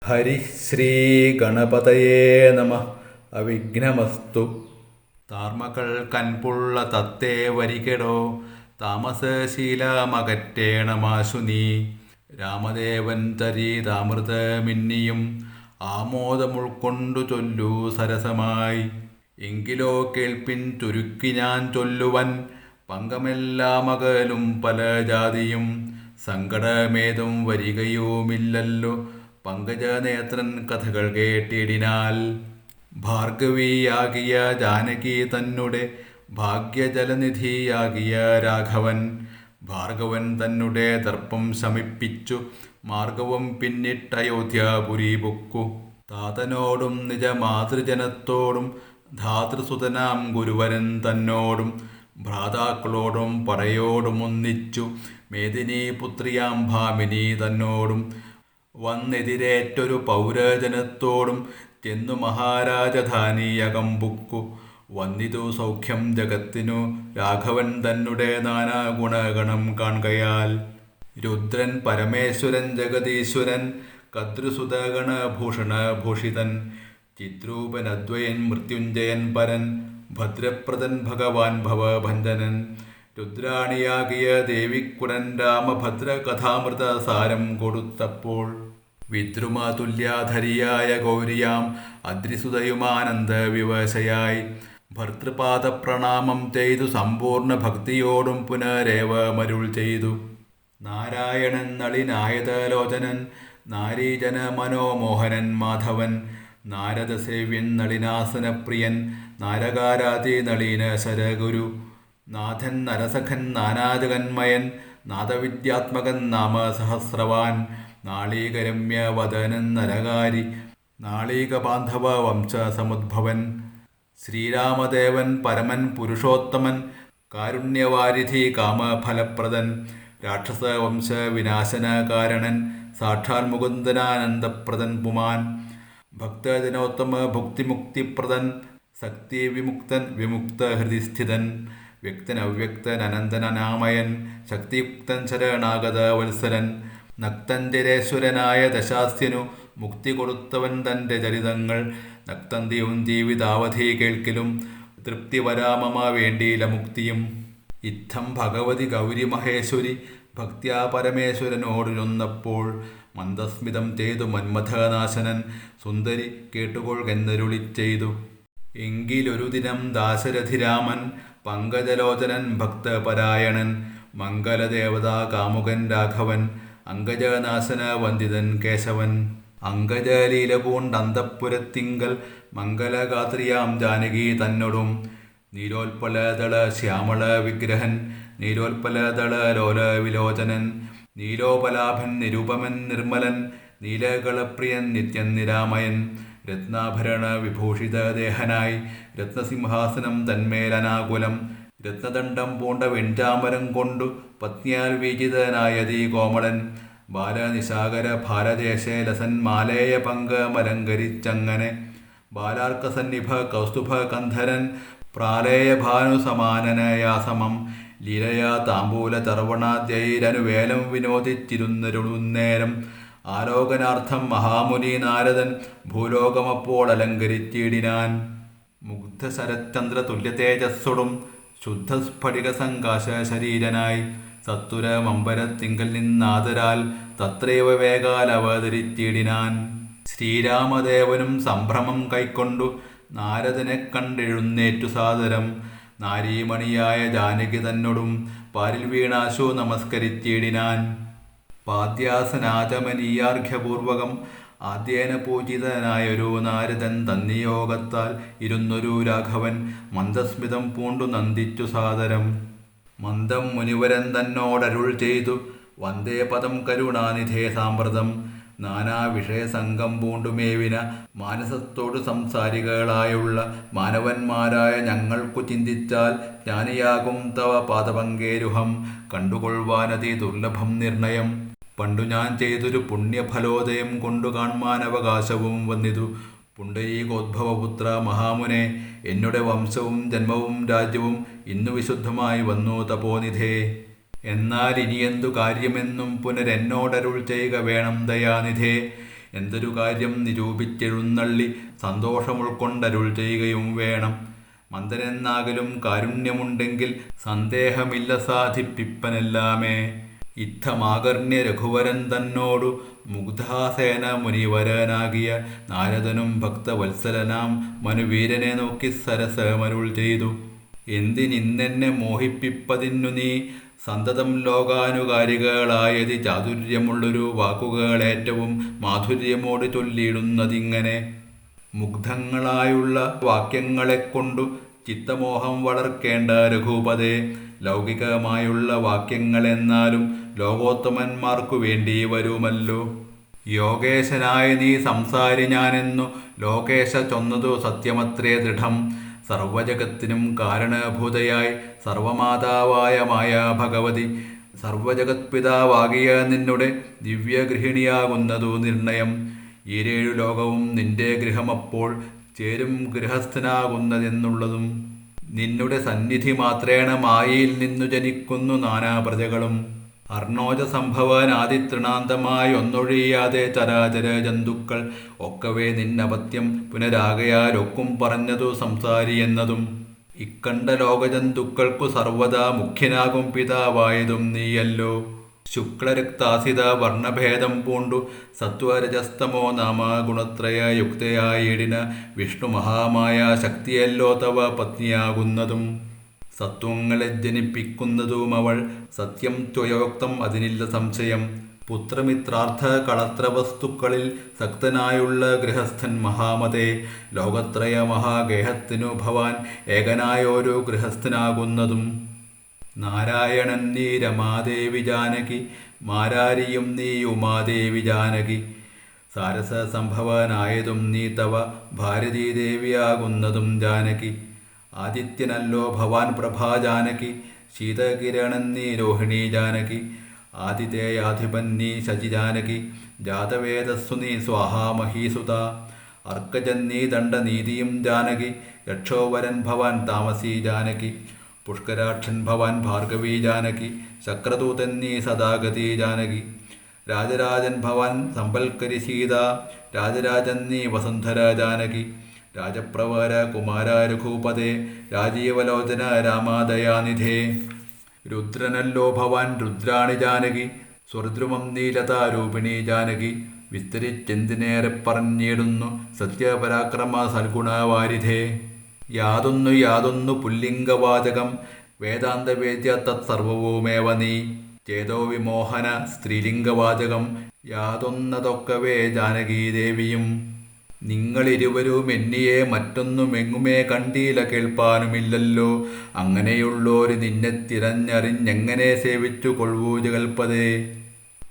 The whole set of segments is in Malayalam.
ഹരി ശ്രീ ഗണപതയേ നമ. അവിഘ്നമസ്തു. താർമകൾ കൻപുള്ള തത്തേ വരികെടോ, താമസശീലമകറ്റേണമാശു നീ. രാമദേവൻ തരീതാമൃതമിന്നിയും ആമോദമുൾക്കൊണ്ടു ചൊല്ലൂ സരസമായി. എങ്കിലോ കേൾപ്പിൻ ചുരുക്കി ഞാൻ ചൊല്ലുവൻ, പങ്കമെല്ലാമകലും പല ജാതിയും. സങ്കടമേതും വരികയുമില്ലല്ലോ, പങ്കജനേത്രൻ കഥകൾ കേട്ടിടിനാൽ. ഭാർഗവിയാകിയ ജാനകി തന്നെ ഭാഗ്യജലനിധിയാകിയ രാഘവൻ. ഭാർഗവൻ തന്നെ ദർപ്പം ശമിപ്പിച്ചു മാർഗവും പിന്നിട്ടയോധ്യാപുരി പൊക്കു. താതനോടും നിജമാതൃജനത്തോടും ധാതൃസുതനാം ഗുരുവരൻ തന്നോടും ഭ്രാതാക്കളോടും പറയോടും ഒന്നിച്ചു മേദിനി പുത്രിയാം ഭാമിനി തന്നോടും വന്നെതിരേറ്റൊരു പൗരജനത്തോടും ചെന്നു മഹാരാജധാനിയകം പുക്കു. വന്നിതു സൗഖ്യം ജഗത്തിനു രാഘവൻ തന്നെ നാനാ ഗുണഗണം കാൺകയാൽ. രുദ്രൻ പരമേശ്വരൻ ജഗദീശ്വരൻ കദ്രുസുതഗണഭൂഷണഭൂഷിതൻ ചിത്രൂപനദ്വയൻ മൃത്യുഞ്ജയൻ പരൻ ഭദ്രപ്രദൻ ഭഗവാൻ ഭവഭഞ്ജനൻ. രുദ്രാണിയാകിയ ദേവിക്കുടൻ രാമഭദ്ര കഥാമൃത സാരം കൊടുത്തപ്പോൾ വിദ്രുമതുല്യാധരിയായ ഗൗരിയാം അദ്രിസുതയുമാനന്ദ വിവശയായി ഭർത്തൃപാദപ്രണാമം ചെയ്തു സമ്പൂർണ്ണ ഭക്തിയോടും പുനരേവ മരുൾ ചെയ്തു. നാരായണൻ നളിനായതലോചനൻ നാരീജന മനോമോഹനൻ മാധവൻ നാരദസേവ്യൻ നളിനാസനപ്രിയൻ നാരകാരാതി നളീന ശരഗുരു. നാഥൻ നരസഖൻ നാനാജഗന്മയൻ നാദവിദ്യാത്മകൻ നാമ സഹസ്രവാൻ. നാളീകരമ്യ വദനൻ നരകാരി നാളീകബാന്ധവ വംശസമുദ്ഭവൻ. ശ്രീരാമദേവൻ പരമൻ പുരുഷോത്തമൻ കാരുണ്യവാരിധി കാമഫലപ്രദൻ. രാക്ഷസവംശ വിനാശന കാരണൻ സാക്ഷാൽ മുകുന്ദനാനന്ദപ്രദൻ പുമാൻ. ഭക്തജനോത്തമ ഭുക്തിമുക്തിപ്രദൻ ശക്തി വിമുക്തൻ വിമുക്ത ഹൃദിസ്ഥിതൻ. വ്യക്തൻ അവ്യക്തൻ അനന്തൻ അനാമയൻ ശക്തിയുക്തൻ ശരണാഗത വത്സലൻ. നക്തഞ്ചരേശ്വരനായ ദശാസ്യനു മുക്തി കൊടുത്തവൻ തൻ്റെ ചരിതങ്ങൾ. നക്തന്തിയും ജീവിതാവധി കേൾക്കിലും തൃപ്തി വരാമമ വേണ്ടിയില മുക്തിയും. ഇത്തം ഭഗവതി ഗൗരി മഹേശ്വരി ഭക്ത്യാ പരമേശ്വരനോട് ചൊന്നപ്പോൾ മന്ദസ്മിതം ചെയ്തു മന്മഥനാശനൻ സുന്ദരി കേട്ടുകൊൾകെന്നരുളി ചെയ്തു. എങ്കിലൊരു ദിനം ദാശരഥിരാമൻ പങ്കജലോചനൻ ഭക്തപരായണൻ മംഗലദേവതാ കാമുകൻ രാഘവൻ അങ്കജനാശന വന്ദിതൻ കേശവൻ. അങ്കജലീലപൂണ്ടന്തപ്പുരത്തിങ്കൽ മംഗലഗാത്രിയാം ജാനകി തന്നൊടും നീലോൽപലദള ശ്യാമള വിഗ്രഹൻ നീലോൽപലദള ലോല വിലോചനൻ. നീലോപലാഭൻ നിരൂപമൻ നിർമ്മലൻ നീലകളപ്രിയൻ നിത്യൻ നിരാമയൻ. രത്നാഭരണ വിഭൂഷിത ദേഹനായി രത്നസിംഹാസനം തന്മേലനാകുലം. രത്നദണ്ഡം പൂണ്ട വെൺചാമരം കൊണ്ടു പത്നിയാൽ വീജിതനായതീ കോമളൻ. ബാലനിശാകര ഭാരദേശേലസൻ മാലേയ പങ്കമലങ്കരിച്ചങ്ങനെ. ബാലാർക്കസന്നിഭ കൗസ്തുഭ കന്ധരൻ പ്രാലേയ ഭാനുസമാനനയാസമം. ലീലയാ താമ്പൂല തർവണാദ്യൈരനുവേലം വിനോദിച്ചിരുന്നരുളുന്നേരം. ആലോകനാർത്ഥം മഹാമുനി നാരദൻ ഭൂലോകമപ്പോൾ അലങ്കരിച്ചിടിനാൻ. മുഗ്ധശരചന്ദ്ര തുല്യതേജസ്സൊടും ശുദ്ധസ്ഫടിക സങ്കാശ ശരീരനായി സത്വരമമ്പരത്തിങ്കൽ നിന്നാദരാൽ തത്രൈവ വേഗാൽ അവതരിച്ചിടിനാൻ. ശ്രീരാമദേവനും സംഭ്രമം കൈക്കൊണ്ടു നാരദനെ കണ്ടെഴുന്നേറ്റു സാദരം. നാരീമണിയായ ജാനകി തന്നോടും പാരിൽ വീണാശു നമസ്കരിച്ചിടിനാൻ. പാദ്യാസനാചമനീയാർഘ്യപൂർവകം ആദ്യേന പൂജിതനായൊരു നാരദൻ തന്നിയോഗത്താൽ ഇരുന്നൊരു രാഘവൻ മന്ദസ്മിതം പൂണ്ടു നന്ദിച്ചു സാദരം. മന്ദം മുനിവരൻ തന്നോടരുൾ ചെയ്തു, വന്ദേ പദം കരുണാനിധേ സാമ്പ്രതം. നാനാവിഷയസംഘം പൂണ്ടുമേവിന മാനസത്തോടു സംസാരികളായുള്ള മാനവന്മാരായ ഞങ്ങൾക്കു ചിന്തിച്ചാൽ ജ്ഞാനിയാകും തവ പാദപങ്കേരുഹം കണ്ടുകൊള്ളുവാനതി ദുർലഭം നിർണയം. പണ്ടു ഞാൻ ചെയ്തൊരു പുണ്യഫലോദയം കൊണ്ടു കാൺമാനവകാശവും വന്നിതു. പുണ്ഡരീകോദ്ഭവപുത്ര മഹാമുനെ, എന്നുടെ വംശവും ജന്മവും രാജ്യവും ഇന്നു വിശുദ്ധമായി വന്നു തപോനിധേ. എന്നാൽ ഇനിയെന്തു കാര്യമെന്നും പുനരെന്നോടരുൾ ചെയ്യുക വേണം ദയാനിധേ. എന്തൊരു കാര്യം നിരൂപിച്ചെഴുന്നള്ളി സന്തോഷമുൾക്കൊണ്ടരുൾ ചെയ്യുകയും വേണം. മന്ദനെന്നാകലും കാരുണ്യമുണ്ടെങ്കിൽ സന്ദേഹമില്ല സാധിപ്പിപ്പനെല്ലാമേ. ഇത്തമാകർണ്യ രഘുവരൻ തന്നോടു മുഗ്ധാസേന മുനിവരനാകിയ നാരദനും ഭക്തവത്സലനാം മനുവീരനെ നോക്കി സരസമരുൾ ചെയ്തു. എന്തിനിന്നെന്നെ മോഹിപ്പിപ്പതിന്നു നീ സന്തതം ലോകാനുകാരികളായതി ചാതുര്യമുള്ളൊരു വാക്കുകളേറ്റവും മാധുര്യമോട് ചൊല്ലിയിടുന്നതിങ്ങനെ. മുഗ്ധങ്ങളായുള്ള വാക്യങ്ങളെക്കൊണ്ടു ചിത്തമോഹം വളർക്കേണ്ട രഘുപതേ. ലൗകികമായുള്ള വാക്യങ്ങളെന്നാലും ലോകോത്തമന്മാർക്കു വേണ്ടി വരുമല്ലോ. യോഗേശനായ നീ സംസാരി ഞാനെന്നു ലോകേശ ചൊന്നതു സത്യമത്രേ ദൃഢം. സർവജഗത്തിനും കാരണഭൂതയായി സർവമാതാവായ മായ ഭഗവതി സർവജഗത്പിതാവാകിയ നിന്നുടെ ദിവ്യഗൃഹിണിയാകുന്നതു നിർണയം. ഈരേഴു ലോകവും നിന്റെ ഗൃഹമപ്പോൾ ചേരും ഗൃഹസ്ഥനാകുന്നതെന്നുള്ളതും. നിന്നുടെ സന്നിധി മാത്രേണ മായയിൽ നിന്നു ജനിക്കുന്നു നാനാ പ്രജകളും. അർണോജ സംഭവനാദിതൃണാന്തമായി ഒന്നൊഴിയാതെ ചരാചര ജന്തുക്കൾ ഒക്കവേ നിന്നപത്യം പുനരാകയാലൊക്കും പറഞ്ഞതു സംസാരി എന്നതും. ഇക്കണ്ട ലോകജന്തുക്കൾക്കു സർവദാ മുഖ്യനാകും പിതാവായതും നീയല്ലോ. ശുക്ലരക്താസിത വർണ്ണഭേദം പൂണ്ടു സത്വരജസ്തമോ നാമ ഗുണത്രയ യുക്തയായിടിന വിഷ്ണു മഹാമായ ശക്തിയല്ലോ തവ പത്നിയാകുന്നതും. സത്വങ്ങളെ ജനിപ്പിക്കുന്നതും അവൾ സത്യം ത്വയോക്തം അതിനില്ല സംശയം. പുത്രമിത്രാർത്ഥ കളത്രവസ്തുക്കളിൽ സക്തനായുള്ള ഗൃഹസ്ഥൻ മഹാമതേ. ലോകത്രയ മഹാഗേഹത്തിനു ഭവാൻ ഏകനായോരു ഗൃഹസ്ഥനാകുന്നതും. നാരായണൻ നീ രമാദേവി ജാനകി മാരാരിയും നീ ഉമാദേവി ജാനകി. സാരസ സംഭവനായതും നീ തവ ഭാരതീദേവിയാകുന്നതും ജാനകി. ആദിത്യനല്ലോ ഭവാൻ പ്രഭാ ജാനകി ശീതകിരണൻ നീ രോഹിണി ജാനകി. ആദിതേയാധിപൻ നീ ശചി ജാനകി ജാതവേദസ്സു നീ സ്വാഹാമഹീസുത. അർക്കജൻ നീ ദണ്ഡനീതിയും ജാനകി യക്ഷോവരൻ ഭവാൻ താമസീ ജാനകി. പുഷ്കരാക്ഷൻ ഭവാൻ ഭാർഗവീ ജാനകി ശക്രദൂതൻ നീ സദാഗതി ജാനകി. രാജരാജൻ ഭവാൻ സമ്പൽക്കരി സീത രാജരാജൻ നീ വസുന്ധര ജാനകി. രാജപ്രവര കുമാര രഘുപതേ രാജീവലോചന രാമാദയാനിധേ. രുദ്രനല്ലോ ഭവാൻ രുദ്രാണി ജാനകി സ്വർദ്രുമം നീലതാരൂപിണി ജാനകി. വിസ്തരിച്ചെന്തിനേറെ പറഞ്ഞിടുന്നു സത്യപരാക്രമ സൽഗുണവാരിധേ. യാതൊന്നു പുല്ലിംഗവാചകം വേദാന്തവേദ്യ തത്സർവവുമേവ നീ. ചേതോ വിമോഹന സ്ത്രീലിംഗവാചകം യാതൊന്നതൊക്കവേ ജാനകീദേവിയും. നിങ്ങളിരുവരും എന്നിയെ മറ്റൊന്നുമെങ്ങുമേ കണ്ടീല കേൾപ്പാനുമില്ലല്ലോ. അങ്ങനെയുള്ളോര് നിന്നെ തിരഞ്ഞറിഞ്ഞെങ്ങനെ സേവിച്ചു കൊള്ളൂ ജഗൽപതേ.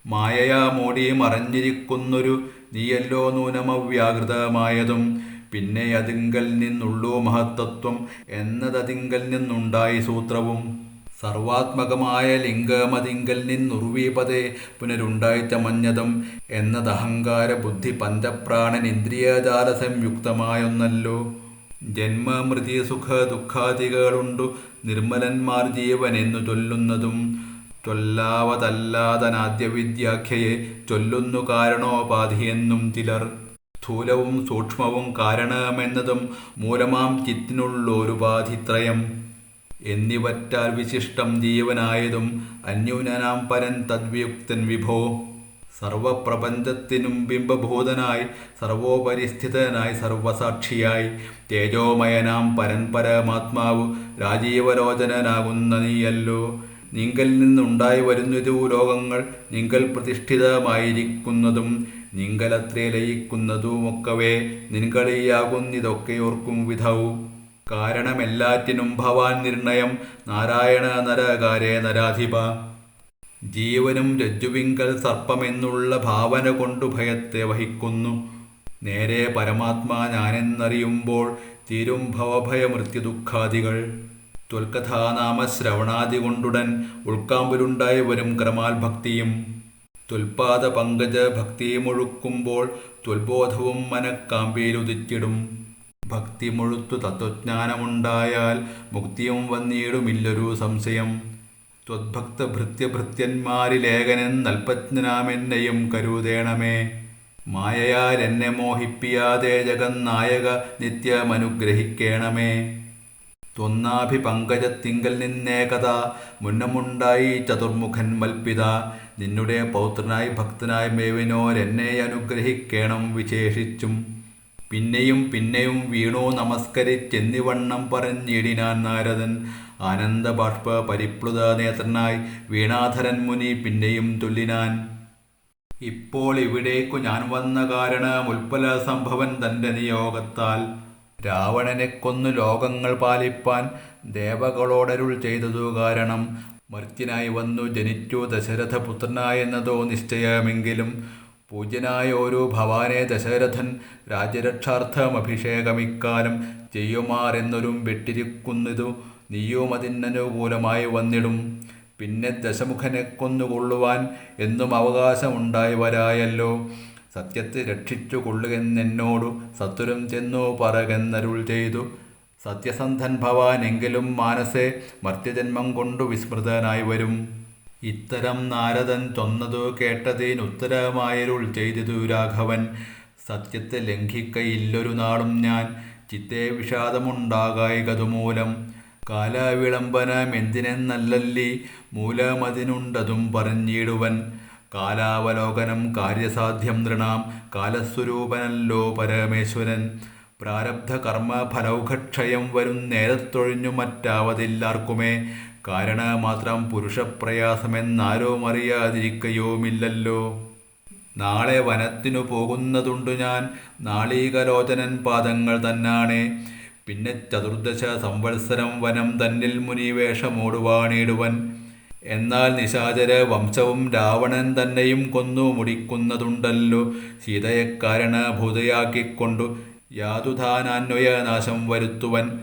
മായയാ മൂടി മറഞ്ഞിരിക്കുന്നൊരു നീയല്ലോ നൂനമവ്യാകൃതമായതും. പിന്നെ അതിങ്കൽ നിന്നുള്ളൂ മഹത്തത്വം എന്നതതിങ്കൽ നിന്നുണ്ടായി സൂത്രവും. സർവാത്മകമായ ലിംഗമതിങ്കൽ നിന്നുർവീപതേ പുനരുണ്ടായി ചമഞ്ഞതും എന്നതഹങ്കാര ബുദ്ധി പഞ്ചപ്രാണൻ ഇന്ദ്രിയജാല സംയുക്തമായൊന്നല്ലോ. ജന്മമൃതി സുഖ ദുഃഖാദികളുണ്ടു നിർമ്മലന്മാർ ജീവനെന്നു ചൊല്ലുന്നതും. ചൊല്ലാവതല്ലാതനാദ്യവിദ്യാഖ്യയെ ചൊല്ലുന്നു കാരണോപാധിയെന്നും ചിലർ. സ്ഥൂലവും സൂക്ഷ്മവും കാരണമെന്നതും മൂലമാം ചിത്തിനുള്ളൊരുപാധിത്രയം എന്നിവറ്റാൽ വിശിഷ്ടം ജീവനായതും അന്യൂനനാം പരൻ തദ്വിയുക്തൻ വിഭോ. സർവപ്രപഞ്ചത്തിനും ബിംബഭൂതനായി സർവോപരിസ്ഥിതനായി സർവസാക്ഷിയായി തേജോമയനാം പരൻ പരമാത്മാവ് രാജീവലോചനനാകുന്ന നീയല്ലോ. നിങ്കൽ നിന്നുണ്ടായി വരുന്നതു ലോകങ്ങൾ നിങ്കൽ പ്രതിഷ്ഠിതമായിരിക്കുന്നതും നിങ്കലത്രേ ലയിക്കുന്നതുമൊക്കവേ നിൻകളിയാകുന്നിതൊക്കെയോർക്കും വിധവും. കാരണമെല്ലാറ്റിനും ഭവാൻ നിർണയം നാരായണ നരകാരേ നരാധിപ. ജീവനും രജ്ജുവിങ്കൽ സർപ്പമെന്നുള്ള ഭാവന കൊണ്ടു ഭയത്തെ വഹിക്കുന്നു. നേരെ പരമാത്മാ ഞാനെന്നറിയുമ്പോൾ തീരും ഭവഭയമൃത്യുദുഃഖാദികൾ. ത്വൽക്കഥാനാമശ്രവണാദി കൊണ്ടുടൻ ഉൾക്കാമ്പിലുണ്ടായി വരും ക്രമാൽ ഭക്തിയും. ത്വൽപാദ പങ്കജ ഭക്തിയുമൊഴുക്കുമ്പോൾ ത്വൽബോധവും മനക്കാമ്പിയിലുദിച്ചിടും. ഭക്തി മുഴുത്തു തത്വജ്ഞാനമുണ്ടായാൽ മുക്തിയും വന്നിടുമില്ലൊരു സംശയം. ത്വദ്ഭക്ത ഭൃത്യഭൃത്യന്മാരിലേകനെന്നൽപജ്ഞനാമെന്നെയും കരുതേണമേ. മായയാൽ എന്നെ മോഹിപ്പിയാതെ ജഗന്നായക നിത്യമനുഗ്രഹിക്കേണമേ. ത്വന്നാഭി പങ്കജത്തിങ്കൽ നിന്നേകത മുന്നമുണ്ടായി ചതുർമുഖൻ മൽപിത. നിന്നുടെ പൗത്രനായി ഭക്തനായി മേവിനോരെന്നെ അനുഗ്രഹിക്കേണം വിശേഷിച്ചും. പിന്നെയും പിന്നെയും വീണു നമസ്കരിച്ചെന്നിവണ്ണം പറഞ്ഞിടിനാൻ നാരദൻ. ആനന്ദബാഷ്പ പരിപ്ലുത നേത്രനായി വീണാധരൻ മുനി പിന്നെയും ചൊല്ലിനാൻ. ഇപ്പോൾ ഇവിടേക്കു ഞാൻ വന്ന കാരണം ഉൽപ്പല സംഭവൻ തൻ്റെ നിയോഗത്താൽ രാവണനെ കൊന്നു ലോകങ്ങൾ പാലിപ്പാൻ ദേവകളോടരുൾ ചെയ്തതു കാരണം. മർത്യനായി വന്നു ജനിച്ചു ദശരഥപുത്രനായെന്നതോ നിശ്ചയമെങ്കിലും പൂജ്യനായ ഒരു ഭവാനെ ദശരഥൻ രാജ്യരക്ഷാർത്ഥമഭിഷേകമിക്കാലം ചെയ്യുമാറെന്നൊരും വെട്ടിരിക്കുന്നതു നീയും അതിനനുകൂലമായി വന്നിടും. പിന്നെ ദശമുഖനെ കൊന്നുകൊള്ളുവാൻ എന്നും അവകാശമുണ്ടായി വരായല്ലോ. സത്യത്തെ രക്ഷിച്ചു കൊള്ളുകെന്നെന്നോടു സത്വരം ചെന്നു പറകെന്നരുൾ ചെയ്തു. സത്യസന്ധൻ ഭവാൻ എങ്കിലും മാനസേ മർത്യജന്മം കൊണ്ടു വിസ്മൃതനായി വരും. ഇത്തരം നാരദൻ ചൊന്നതു കേട്ടതിനുത്തരമായരുൾ ചെയ്തിതു രാഘവൻ. സത്യത്തെ ലംഘിക്കയില്ലൊരു നാളും ഞാൻ, ചിത്തേ വിഷാദമുണ്ടാകായികതുമൂലം. കാലവിളംബനമെന്തിനെന്നല്ലല്ലി മൂലമതിനുണ്ടതും പറഞ്ഞിടുവൻ. കാലാവലോകനം കാര്യസാധ്യം നൃണാം, കാലസ്വരൂപനല്ലോ പരമേശ്വരൻ. പ്രാരബ്ധ കർമ്മ ഫലൗഘക്ഷയം വരും നേരത്തൊഴിഞ്ഞു മറ്റാവതില്ലാർക്കുമേ. കാരണമാത്രം പുരുഷപ്രയാസമെന്നാരും അറിയാതിരിക്കയോമില്ലല്ലോ. നാളെ വനത്തിനു പോകുന്നതുണ്ടു ഞാൻ, നാളീകലോചനൻ പാദങ്ങൾ തന്നാണേ. പിന്നെ ചതുർദശ സംവത്സരം വനം തന്നിൽ മുനിവേഷമോടുവാണിടുവൻ. എന്നാൽ നിശാചര വംശവും രാവണൻ തന്നെയും കൊന്നു മുടിക്കുന്നതുണ്ടല്ലോ. സീതയെ കാരണഭൂതയാക്കിക്കൊണ്ടു യാതുധാനാന്വയനാശം വരുത്തുവൻ.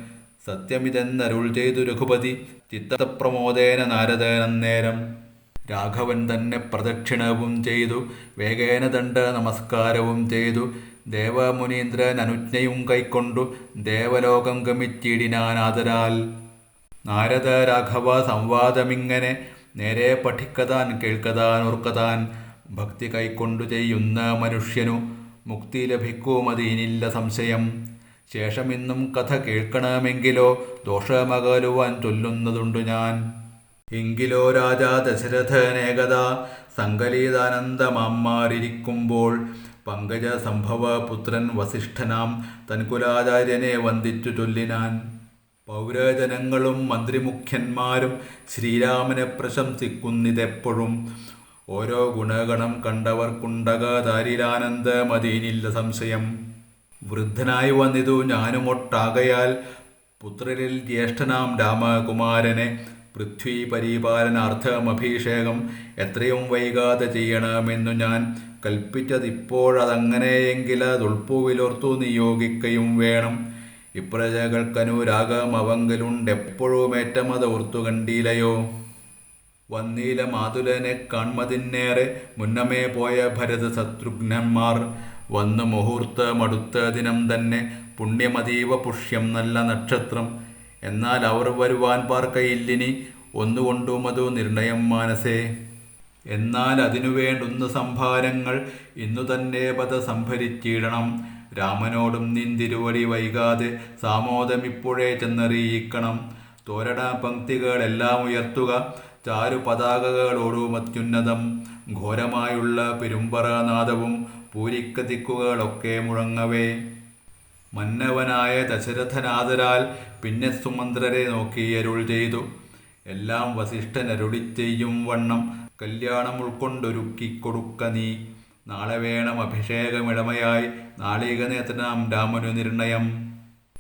സത്യമിതെന്നരുൾ ചെയ്തു രഘുപതി ചിത്തപ്രമോദേന നാരദനന്നേരം. രാഘവൻ തന്നെ പ്രദക്ഷിണവും ചെയ്തു വേഗേന ദണ്ഡ നമസ്കാരവും ചെയ്തു. ദേവമുനീന്ദ്രൻ അനുജ്ഞയും കൈക്കൊണ്ടു ദേവലോകം ഗമിച്ചിടിനാനാദരാൽ. നാരദ രാഘവ സംവാദമിങ്ങനെ നേരെ പഠിക്കതാൻ കേൾക്കതാൻ ഓർക്കതാൻ. ഭക്തി കൈക്കൊണ്ടു ചെയ്യുന്ന മനുഷ്യനു മുക്തി ലഭിക്കുമതിനില്ല സംശയം. ശേഷമിന്നും കഥ കേൾക്കണമെങ്കിലോ ദോഷമകലുവാൻ ചൊല്ലുന്നതുണ്ടു ഞാൻ. എങ്കിലോ രാജാ ദശരഥനേകത സങ്കലിതാനന്ദമാരിക്കുമ്പോൾ പങ്കജ സംഭവ പുത്രൻ വസിഷ്ഠനാം തൻകുലാചാര്യനെ വന്ദിച്ചു ചൊല്ലിനാൻ. പൗരജനങ്ങളും മന്ത്രിമുഖ്യന്മാരും ശ്രീരാമനെ പ്രശംസിക്കുന്നിതെപ്പോഴും. ഓരോ ഗുണഗണം കണ്ടവർക്കുണ്ടകതാരിലാനന്ദമതിനില്ല സംശയം. വൃദ്ധനായി വന്നിതു ഞാനുമൊട്ടാകയാൽ പുത്രരിൽ ജ്യേഷ്ഠനാം രാമകുമാരനെ പൃഥ്വി പരിപാലനാർത്ഥമഭിഷേകം എത്രയും വൈകാതെ ചെയ്യണമെന്നു ഞാൻ കൽപ്പിച്ചതിപ്പോഴതങ്ങനെയെങ്കിലതുൾപ്പുവിലോർത്തു നിയോഗിക്കയും വേണം. ഇപ്രജകൾക്കനുരാഗമവങ്കലുണ്ടെപ്പോഴുമേറ്റമതോർത്തു കണ്ടീലയോ. വന്നീല മാതുലനെ കാൺമതിന്നേറെ മുന്നമേ പോയ ഭരത ശത്രുഘ്നന്മാർ. വന്നു മുഹൂർത്തമടുത്ത ദിനം തന്നെ പുണ്യമതീവ പുഷ്യം നല്ല നക്ഷത്രം. എന്നാൽ അവർ വരുവാൻ പാർക്കയില്ലിനി ഒന്നുകൊണ്ടുമതു നിർണയം മാനസേ. എന്നാൽ അതിനു വേണ്ടുന്ന സംഭാരങ്ങൾ ഇന്നു തന്നെ പദ സംഭരിച്ചിടണം. രാമനോടും നിന്തിരുവടി വൈകാതെ സാമോദമിപ്പോഴേ ചെന്നറിയിക്കണം. തോരണ പങ്ക്തികളെല്ലാം ഉയർത്തുക ചാരു പതാകകളോടും അത്യുന്നതം. ഘോരമായുള്ള പെരുമ്പറനാദവും പൂരിക്കതിക്കുകളൊക്കെ മുഴങ്ങവേ. മന്നവനായ ദശരഥനാദരാൽ പിന്നെ സുമന്ത്രരെ നോക്കിയരുൾ ചെയ്തു. എല്ലാം വസിഷ്ഠനരുളിച്ചെയ്യും വണ്ണം കല്യാണം ഉൾക്കൊണ്ടൊരുക്കിക്കൊടുക്ക നീ. നാളെ വേണം അഭിഷേകമിടമയായി നാളികനേത്രനാം രാമനു നിർണയം.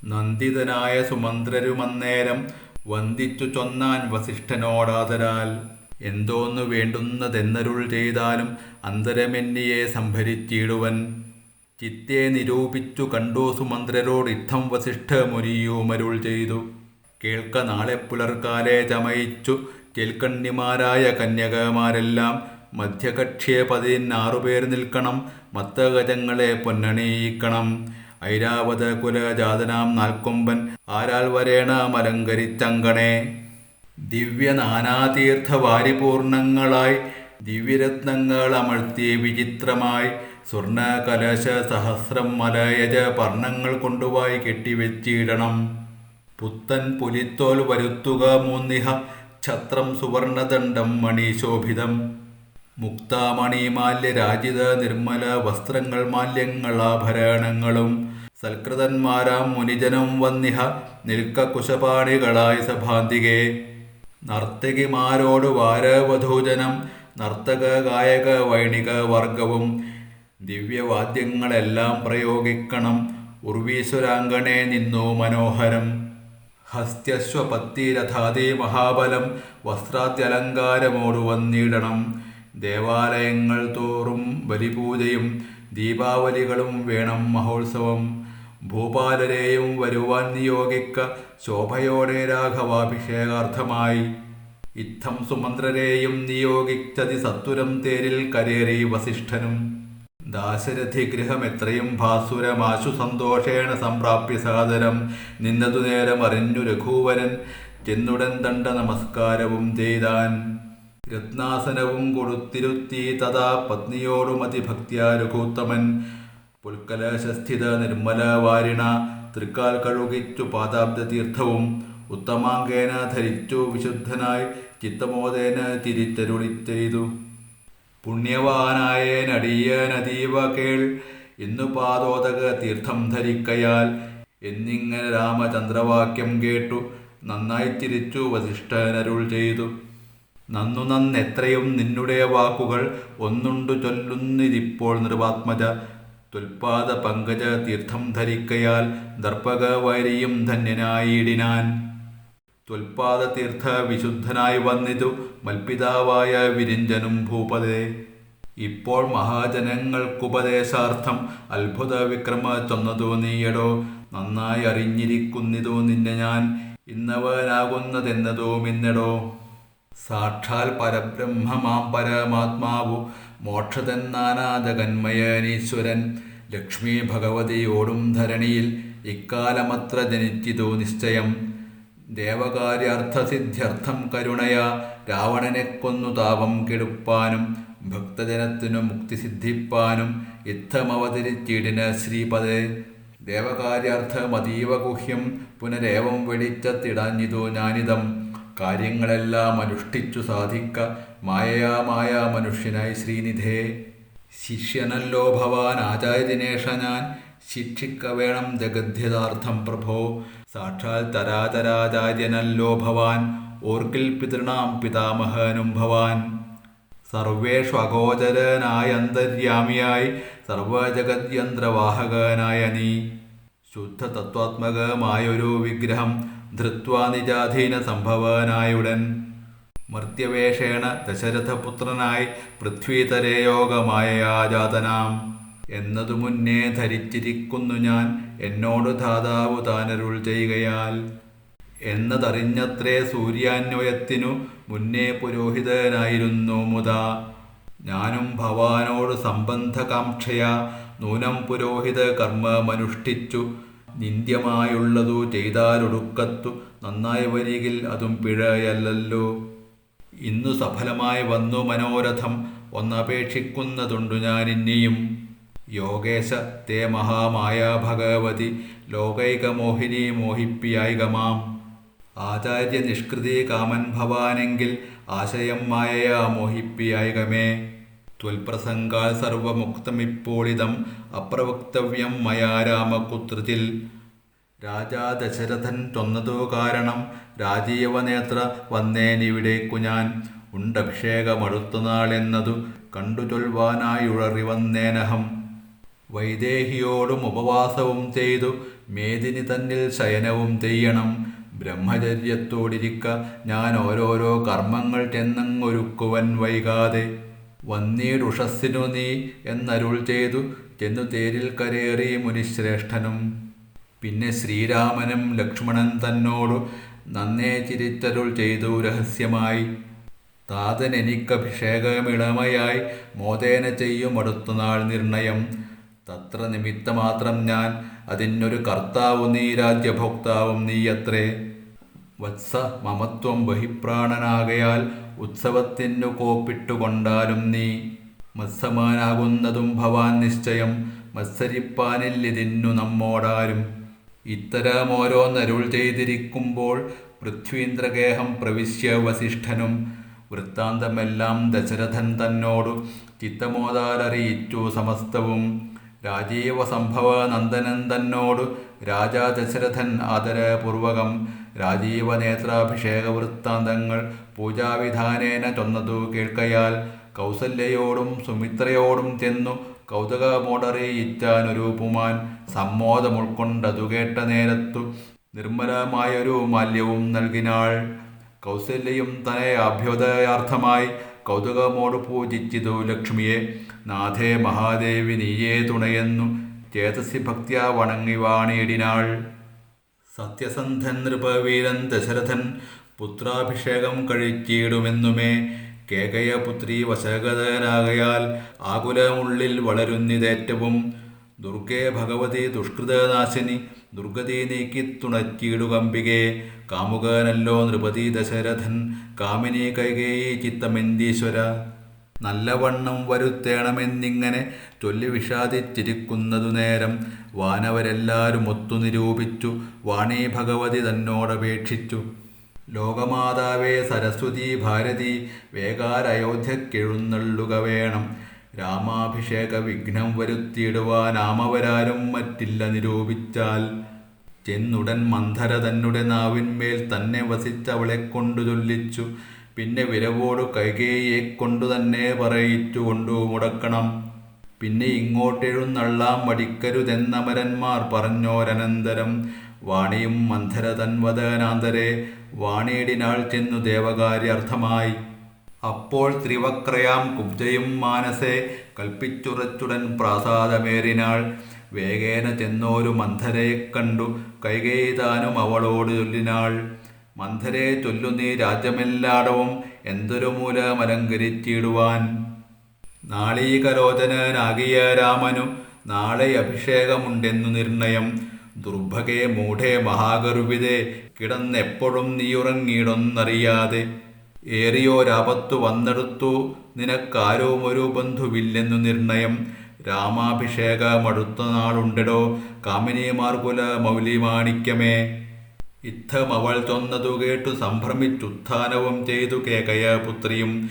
നന്ദിതനായ സുമന്ത്രരുമന്നേരം വന്ദിച്ചു ചൊന്നാൻ വസിഷ്ഠനോടാദരാൽ. എന്തോന്നു വേണ്ടുന്നതെന്നരുൾ ചെയ്താലും അന്തരമെന്നിയെ സംഭരിച്ചിടുവൻ. ചിത്തെ നിരൂപിച്ചു കണ്ടു സുമന്ത്രരോടിത്തം വസിഷ്ഠ മുനിയുമരുൾ ചെയ്തു. കേൾക്ക നാളെ പുലർക്കാലെ ചമയിച്ചു കേൾക്കണ്ണിമാരായ കന്യകമാരെല്ലാം മധ്യകക്ഷ്യെ 16 പേർ നിൽക്കണം. മത്തഗജങ്ങളെ പൊന്നണിയിക്കണം. ഐരാവത കുലജാതനാം നാൽക്കൊമ്പൻ ആരാൽ വരേണമലങ്കരിച്ചങ്കണേ. ദിവ്യ നാനാതീർത്ഥ വാരിപൂർണങ്ങളായി ദിവ്യരത്നങ്ങൾ അമഴ്ത്തി വിചിത്രമായി സ്വർണ്ണ കലശ സഹസ്രം മലയജ പർണങ്ങൾ കൊണ്ടുപോയി കെട്ടിവെച്ചിടണം. പുത്തൻ പുലിത്തോൽ വരുത്തുക മൂന്നിഹ ഛത്രം സുവർണദണ്ഡം മണീശോഭിതം. മുക്താമണിമാല്യ രാജിത നിർമ്മല വസ്ത്രങ്ങൾ മാല്യങ്ങൾ ആഭരണങ്ങളും സൽകൃതന്മാരാം മുനിജനം വന്നിഹ നിൽക്ക കുശപാണികളായ സഭാന്തികെ. നർത്തകിമാരോട് വാരവധൂജനം നർത്തക ഗായക വൈണിക വർഗവും ദിവ്യവാദ്യങ്ങളെല്ലാം പ്രയോഗിക്കണം. ഉർവീശ്വരാങ്കണേ നിന്നു മനോഹരം. ഹസ്ത്യശ്വപത്തിരഥാദി മഹാബലം വസ്ത്രാദ്യലങ്കാരമോടു വന്നിടണം. ദേവാലയങ്ങൾ തോറും ബലിപൂജയും ദീപാവലികളും വേണം മഹോത്സവം. ഭൂപാലരെയും വരുവാൻ നിയോഗിക്ക ശോഭയോടെ രാഘവാഭിഷേകാർത്ഥമായി. ഇത്തം സുമന്ത്രരെയും നിയോഗിച്ചതി സത്വരം തേരിൽ കരേറി വസിഷ്ഠനും. ദാശരഥി ഗൃഹമെത്രയും ഭാസുരമാശു സന്തോഷേണ സംപ്രാപ്യ സാദരം നിന്നതു നേരം അറിഞ്ഞു രഘുവരൻ ചെന്നുടൻ ദണ്ഡ നമസ്കാരവും ചെയ്താൻ. രത്നാസനവും കൊടുത്തിരുത്തി തഥാ പത്നിയോടും അതിഭക്തിയാ രഘുത്തമൻ. പുൽക്കലശസ്ഥിത നിർമ്മല വാരിണ തൃക്കാൽ കഴുകിച്ചു പാദാബ്ദ തീർത്ഥവും ഉത്തമാങ്കേന ധരിച്ചു വിശുദ്ധനായി ചിത്തമോദേന തിരിച്ചരുളി ചെയ്തു. പുണ്യവാനായേനടിയനതീവ കേൾ ഇന്നു പാദോദക തീർത്ഥം ധരിക്കയാൽ എന്നിങ്ങനെ രാമചന്ദ്രവാക്യം കേട്ടു നന്നായി തിരിച്ചു വസിഷ്ഠനരുൾ ചെയ്തു. നന്നു നന്നെത്രയും നിന്നുடைய വാക്കുകൾ ഒന്നുണ്ടു ചൊല്ലുന്നിരിപ്പോൾ നൃപാത്മജ. തുൽപാദ പങ്കജ തീർത്ഥം ധരിക്കയാൽ ദർപ്പക വൈരിയും ധന്യനായിടിനാൻ. തുൽപാദ തീർത്ഥ വിശുദ്ധനായി വന്നിതു മൽപിതാവായ വിരിഞ്ചനും ഭൂപതേ. ഇപ്പോൾ മഹാജനങ്ങൾക്കുപദേശാർത്ഥം അത്ഭുത വിക്രമ ചൊന്നതു നീയടോ. നന്നായി അറിഞ്ഞിരിക്കുന്നിതു നിന്നെ ഞാൻ ഇന്നവനാകുന്നതെന്നതും ഇന്നടോ. സാക്ഷാൽ പരബ്രഹ്മമാം പരമാത്മാവു മോക്ഷതെന്നാനാജഗന്മയനീശ്വരൻ ലക്ഷ്മി ഭഗവതിയോടും ധരണിയിൽ ഇക്കാലമത്ര ജനിച്ചിതു നിശ്ചയം. ദേവകാര്യാർത്ഥസിദ്ധ്യർത്ഥം കരുണയാ രാവണനെ കൊന്നു താപം കെടുപ്പാനും ഭക്തജനത്തിനു മുക്തി സിദ്ധിപ്പാനും യുദ്ധമവതരിച്ചിടിന ശ്രീപദേ. ദേവകാര്യാർത്ഥമതീവ ഗുഹ്യം പുനരേവം വെളിച്ചത്തിടാഞ്ഞിതു ഞാനിതം. കാര്യങ്ങളെല്ലാം അനുഷ്ഠിച്ചു സാധിക്ക മായയാമായ മനുഷ്യനായി ശ്രീനിധേ. ശിഷ്യനല്ലോ ഭവാൻ ആചാര്യനേഷ ഞാൻ ശിക്ഷിക്ക വേണം ജഗദ്ധിതാർത്ഥം പ്രഭോ. സാക്ഷാൽ തരാചരാചാര്യനല്ലോ ഭവാൻ ഓർക്കിൽ പിതൃണാം പിതാമഹനും ഭവാൻ. സർവേഷു അഗോചരനായ അന്തര്യാമിയായി സർവജഗദ്യന്ത്രവാഹകനായ നീ ശുദ്ധ തത്വാത്മകമായൊരു വിഗ്രഹം ധൃത്വാ നിജാധീന സംഭവനായുടൻ. മർത്യവേഷേണ ദശരഥപുത്രനായി പൃഥ്വീതരേ യോഗമായയാജാതനാം എന്നതു മുന്നേ ധരിച്ചിരിക്കുന്നു ഞാൻ എന്നോട് ധാതാവു താനരുൾ ചെയ്യുകയാൽ. എന്നതറിഞ്ഞത്രേ സൂര്യാന്വയത്തിനു മുന്നേ പുരോഹിതനായിരുന്നു മുതാ. ഞാനും ഭവാനോട് സംബന്ധകാംക്ഷയാ നൂനം പുരോഹിത കർമ്മമനുഷ്ഠിച്ചു. നിന്ദ്യമായുള്ളതു ചെയ്താലൊടുക്കത്തു നന്നായി വരികിൽ അതും പിഴയല്ലല്ലോ. ഇന്നു സഫലമായി വന്നു മനോരഥം ഒന്നപേക്ഷിക്കുന്നതുണ്ടു ഞാനിന്നിയും. യോഗേശ തേ മഹാമായ ഭഗവതി ലോകൈകമോഹിനി മോഹിപ്പിയായികമാം. ആചാര്യ നിഷ്കൃതി കാമൻ ഭവാനെങ്കിൽ ആശയം മായയാ മോഹിപ്പിയായികമേ. ത്വൽപ്രസംഗാൽ സർവമുക്തമിപ്പോളിതം അപ്രവക്തവ്യം മയാ രാമകുത്രജിൽ. രാജാ ദശരഥൻ ചൊന്നതു കാരണം രാജീവനേത്ര വന്നേനിവിടേക്കു ഞാൻ. ഉണ്ടഭിഷേകമടുത്ത നാളെന്നതു കണ്ടു ചൊൽവാനായുഴറി വന്നേനഹം. വൈദേഹിയോടും ഉപവാസവും ചെയ്തു മേദിനി തന്നിൽ ശയനവും ചെയ്യണം. ബ്രഹ്മചര്യത്തോടിരിക്ക ഞാൻ ഓരോരോ കർമ്മങ്ങൾ ചെന്നങ്ങൊരുക്കുവൻ വൈകാതെ. വന്നീടുഷസ്സിനു നീ എന്നരുൾ ചെയ്തു ചെന്നു തേരിൽ കരേറി മുനിശ്രേഷ്ഠനും. പിന്നെ ശ്രീരാമനും ലക്ഷ്മണൻ തന്നോടു നന്നേ ചിരിച്ചരുൾ ചെയ്തു രഹസ്യമായി. താതൻ എനിക്കഭിഷേകമിളമയായി മോദേന ചെയ്യും അടുത്തനാൾ നിർണയം. തത്ര നിമിത്തമാത്രം ഞാൻ അതിനൊരു കർത്താവു നീ രാജ്യഭോക്താവും നീയത്രേ. വത്സ മമത്വം ബഹിപ്രാണനാകയാൽ ഉത്സവത്തിനു കോപ്പിട്ടുകൊണ്ടാലും നീ. മത്സമാനാകുന്നതും ഭവാൻ നിശ്ചയം, മത്സരിപ്പാനില്ലിതിന്നു നമ്മോടാരും. ഇത്തരമോരോന്നരുൾ ചെയ്തിരിക്കുമ്പോൾ പൃഥ്വീന്ദ്രഗേഹം പ്രവിശ്യ വസിഷ്ഠനും വൃത്താന്തമെല്ലാം ദശരഥൻ തന്നോടു ചിത്തമോദാലറിയിച്ചു സമസ്തവും. രാജീവസംഭവ നന്ദനൻ തന്നോടു രാജാ ദശരഥൻ ആദരപൂർവകം രാജീവനേത്രാഭിഷേക വൃത്താന്തങ്ങൾ പൂജാവിധാനേന ചൊന്നതു കേൾക്കയാൽ കൗസല്യയോടും സുമിത്രയോടും ചെന്നു കൗതുകമോടറിയിച്ചാനൊരു പുമാൻ. സമ്മോദമുൾക്കൊണ്ടതു കേട്ട നേരത്തു നിർമ്മലമായൊരു മാല്യവും നൽകിനാൾ. കൗസല്യയും തന്നെ അഭ്യുദയാർത്ഥമായി കൗതുകമോട് പൂജിച്ചിതു ലക്ഷ്മിയെ. നാഥേ മഹാദേവി നീയേ തുണയെന്നു ചേതസി ഭക്ത്യാ വണങ്ങി വാണിയിടിനാൾ. സത്യസന്ധൻ നൃപവീരൻ ദശരഥൻ പുത്രാഭിഷേകം കഴിച്ചിടുമെന്നുമേ. കേകയപുത്രി വശഗതനാകയാൽ ആകുലമുള്ളിൽ വളരുന്നിതേറ്റവും. ദുർഗേ ഭഗവതി ദുഷ്കൃതനാശിനി ദുർഗതി നീക്കി തുണച്ചിടുകമ്പികെ. കാമുകനല്ലോ നൃപതി ദശരഥൻ കാമിനി കൈകേയി ചിത്തമെന്തീശ്വര. നല്ലവണ്ണം വരുത്തേണമെന്നിങ്ങനെ ചൊല്ലി വിഷാദിച്ചിരിക്കുന്നതു നേരം വാനവരെല്ലാരും ഒത്തു നിരൂപിച്ചു വാണി ഭഗവതി തന്നോടപേക്ഷിച്ചു. ലോകമാതാവേ സരസ്വതി ഭാരതി വേഗാരയോധ്യക്കെഴുന്നള്ളുക വേണം. രാമാഭിഷേക വിഘ്നം വരുത്തിയിടുവാനാമവരാരും മറ്റില്ല നിരൂപിച്ചാൽ. ചെന്നുടൻ മന്ധര തന്നെ നാവിന്മേൽ തന്നെ വസിച്ചവളെ കൊണ്ടു ചൊല്ലിച്ചു. പിന്നെ വിരവോടു കൈകേയിയെക്കൊണ്ടു തന്നെ പറയിച്ചു കൊണ്ടു മുടക്കണം. പിന്നെ ഇങ്ങോട്ടെഴുന്നള്ളാം മടിക്കരുതെന്നമരന്മാർ പറഞ്ഞോരനന്തരം. വാണിയും മന്ധര തൻവദനാന്തരെ വാണിയിടിനാൾ ചെന്നു ദേവകാര്യാർത്ഥമായി. അപ്പോൾ ത്രിവക്രയാം കുബ്ജയും മാനസെ കൽപ്പിച്ചുറച്ചുടൻ പ്രാസാദമേറിനാൾ. വേഗേന ചെന്നോരു മന്ധരയെ കണ്ടു കൈകേയി താനും അവളോട് ചൊല്ലിനാൾ. മന്ധരെ ചൊല്ലു നീ രാജ്യമെല്ലാടവും എന്തൊരു മൂലമലങ്കരിച്ചിടുവാൻ. നാളീകലോചനാകിയ രാമനു നാളെ അഭിഷേകമുണ്ടെന്നു നിർണയം. ദുർഭഗേ മൂഢേ മഹാഗർവിതേ കിടന്നെപ്പോഴും നീയുറങ്ങിയിടൊന്നറിയാതെ. ഏറിയോരാപത്തു വന്നെടുത്തു നിനക്കാരും ഒരു ബന്ധുവില്ലെന്നു നിർണയം. രാമാഭിഷേകമടുത്ത നാളുണ്ടെടോ കാമിനിമാർകുല മൗലിമാണിക്യമേ. ഇത്തമവൾ ചൊന്നതു കേട്ടു സംഭ്രമിച്ചുത്ഥാനവും ചെയ്തു കേകയപുത്രിയും.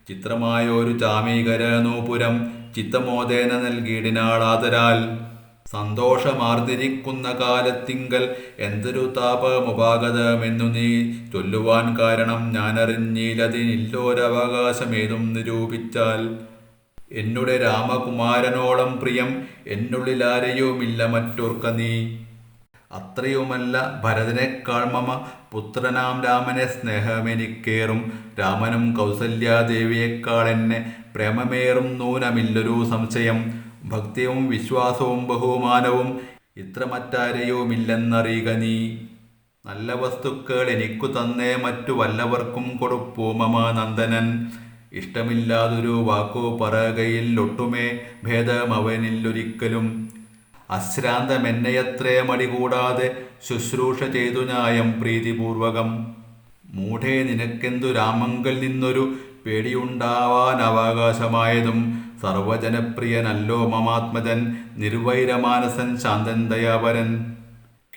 ചിത്രമായൊരു ചാമീകര നൂപുരം ചിത്തമോദേന നൽകിയിടിനാളാദരാൽ. സന്തോഷമാർന്നിരിക്കുന്ന കാലത്തിങ്കൽ എന്തൊരു താപമുപാഗതമെന്നു നീ ചൊല്ലുവാൻ കാരണം ഞാനറിഞ്ഞില്ലതിനില്ലോരവകാശമേതും നിരൂപിച്ചാൽ. എന്നുടെ രാമകുമാരനോളം പ്രിയം എന്നുള്ളിലാരെയുമില്ല മറ്റോർക്ക നീ. അത്രയുമല്ല ഭരതനേക്കാൾ മമ പുത്രനാം രാമനെ സ്നേഹമെനിക്കേറും. രാമനും കൗസല്യാദേവിയേക്കാൾ എന്നെ പ്രേമമേറും നൂനമില്ലൊരു സംശയം. ഭക്തിയും വിശ്വാസവും ബഹുമാനവും ഇത്ര മറ്റാരെയുമില്ലെന്നറിയുക നീ. നല്ല വസ്തുക്കൾ എനിക്കു തന്നേ മറ്റു വല്ലവർക്കും കൊടുപ്പൂ മമ നന്ദനൻ. ഇഷ്ടമില്ലാതൊരു വാക്കു പറകയില്ലൊട്ടുമേ ഭേദമവനില്ലൊരിക്കലും. അശ്രാന്തമെന്നെയത്രേ മടികൂടാതെ ശുശ്രൂഷ ചെയ്തു ന്യായം പ്രീതിപൂർവകം. മൂഢേ നിനക്കെന്തു രാമങ്കൽ നിന്നൊരു പേടിയുണ്ടാവാനവകാശമായതും. സർവജനപ്രിയനല്ലോ മമാത്മജൻ നിർവൈരമാനസൻ ശാന്തൻ ദയാപരൻ.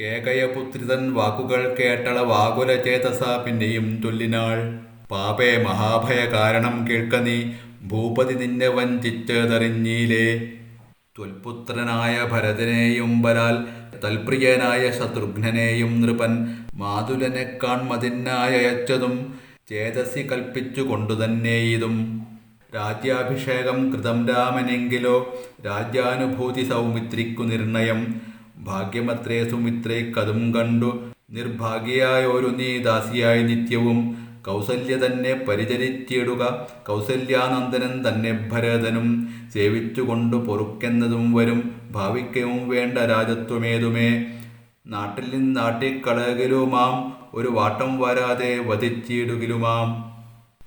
കേകയപുത്രിതൻ വാക്കുകൾ കേട്ടളവാകുല ചേതസ പിന്നെയും ചൊല്ലിനാൾ. പാപേ മഹാഭയ കാരണം കേൾക്ക നീ ഭൂപതി നിന്നെ വഞ്ചിച്ചതറിഞ്ഞീലേ. ത്വൽപുത്രനായ ഭരതനെയും ബലാൽ തൽപ്രിയനായ ശത്രുഘ്നനെയും നൃപൻ മാതുലനെ കാൺമതിനായച്ചതും ചേതസി കൽപ്പിച്ചു കൊണ്ടുതന്നെ ഇതും. രാജ്യാഭിഷേകം കൃതം രാമനെങ്കിലോ രാജ്യാനുഭൂതി സൗമിത്രിക്കു നിർണയം. ഭാഗ്യമത്രേ സുമിത്രയ്ക്കതും കണ്ടു നിർഭാഗ്യയായൊരു നീ ദാസിയായി നിത്യവും. കൗസല്യ തന്നെ പരിചരിച്ചിടുക കൗസല്യാനന്ദനൻ തന്നെ ഭരതനും. സേവിച്ചുകൊണ്ടു പൊറുക്കെന്നതും വരും ഭാവിക്കവും വേണ്ട രാജത്വമേതുമേ. നാട്ടിൽ നിന്നാട്ടിക്കളകിലുമാം ഒരു വാട്ടം വരാതെ വധിച്ചിടുകിലുമാം.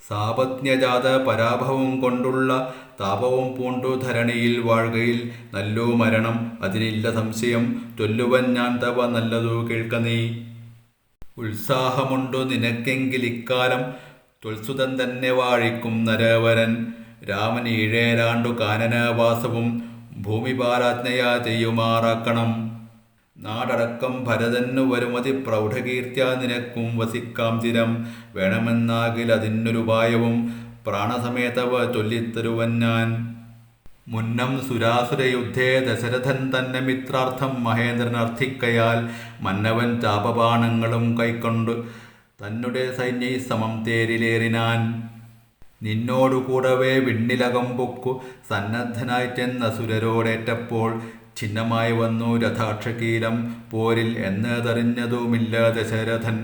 സാപജ്ഞജാത പരാഭവം കൊണ്ടുള്ള താപവും പൂണ്ടു ധരണിയിൽ വാഴ്കയിൽ നല്ലു മരണം അതിനില്ല സംശയം. ചൊല്ലുവൻ ഞാൻ തവ നല്ലതു കേൾക്ക നീ. ഉത്സാഹമുണ്ടു നിനക്കെങ്കിലിക്കാലം ത്വൽസുതൻ തന്നെ വാഴിക്കും നരവരൻ. രാമൻ ഈഴേരാണ്ടു കാനനവാസവും ഭൂമിപാലാജ്ഞയാ ചെയ്യുമാറാക്കണം. നാടടക്കം ഭരതന്നു വരുമതി പ്രൗഢകീർത്തിയാ നിനക്കും വസിക്കാം ചിരം. വേണമെന്നാകിൽ അതിനൊരുപായവും പ്രാണസമേതവ ചൊല്ലിത്തരുവൻ ഞാൻ. മുന്നം സുരാസുരയുദ്ധേ ദശരഥൻ തന്നെ മിത്രാർത്ഥം മഹേന്ദ്രൻ അർത്ഥിക്കയാൽ മന്നവൻ ചാപബാണങ്ങളും കൈക്കൊണ്ടു തന്നെ സൈന്യ സമം തേരിലേറിനാൻ. നിന്നോടു കൂടവേ വിണ്ണിലകം പൊക്കു സന്നദ്ധനായി ചെന്ന സുരരോടേറ്റപ്പോൾ ഛിന്നമായി വന്നു രഥാക്ഷകീലം പോരിൽ എന്നതറിഞ്ഞതുമില്ല ദശരഥൻ.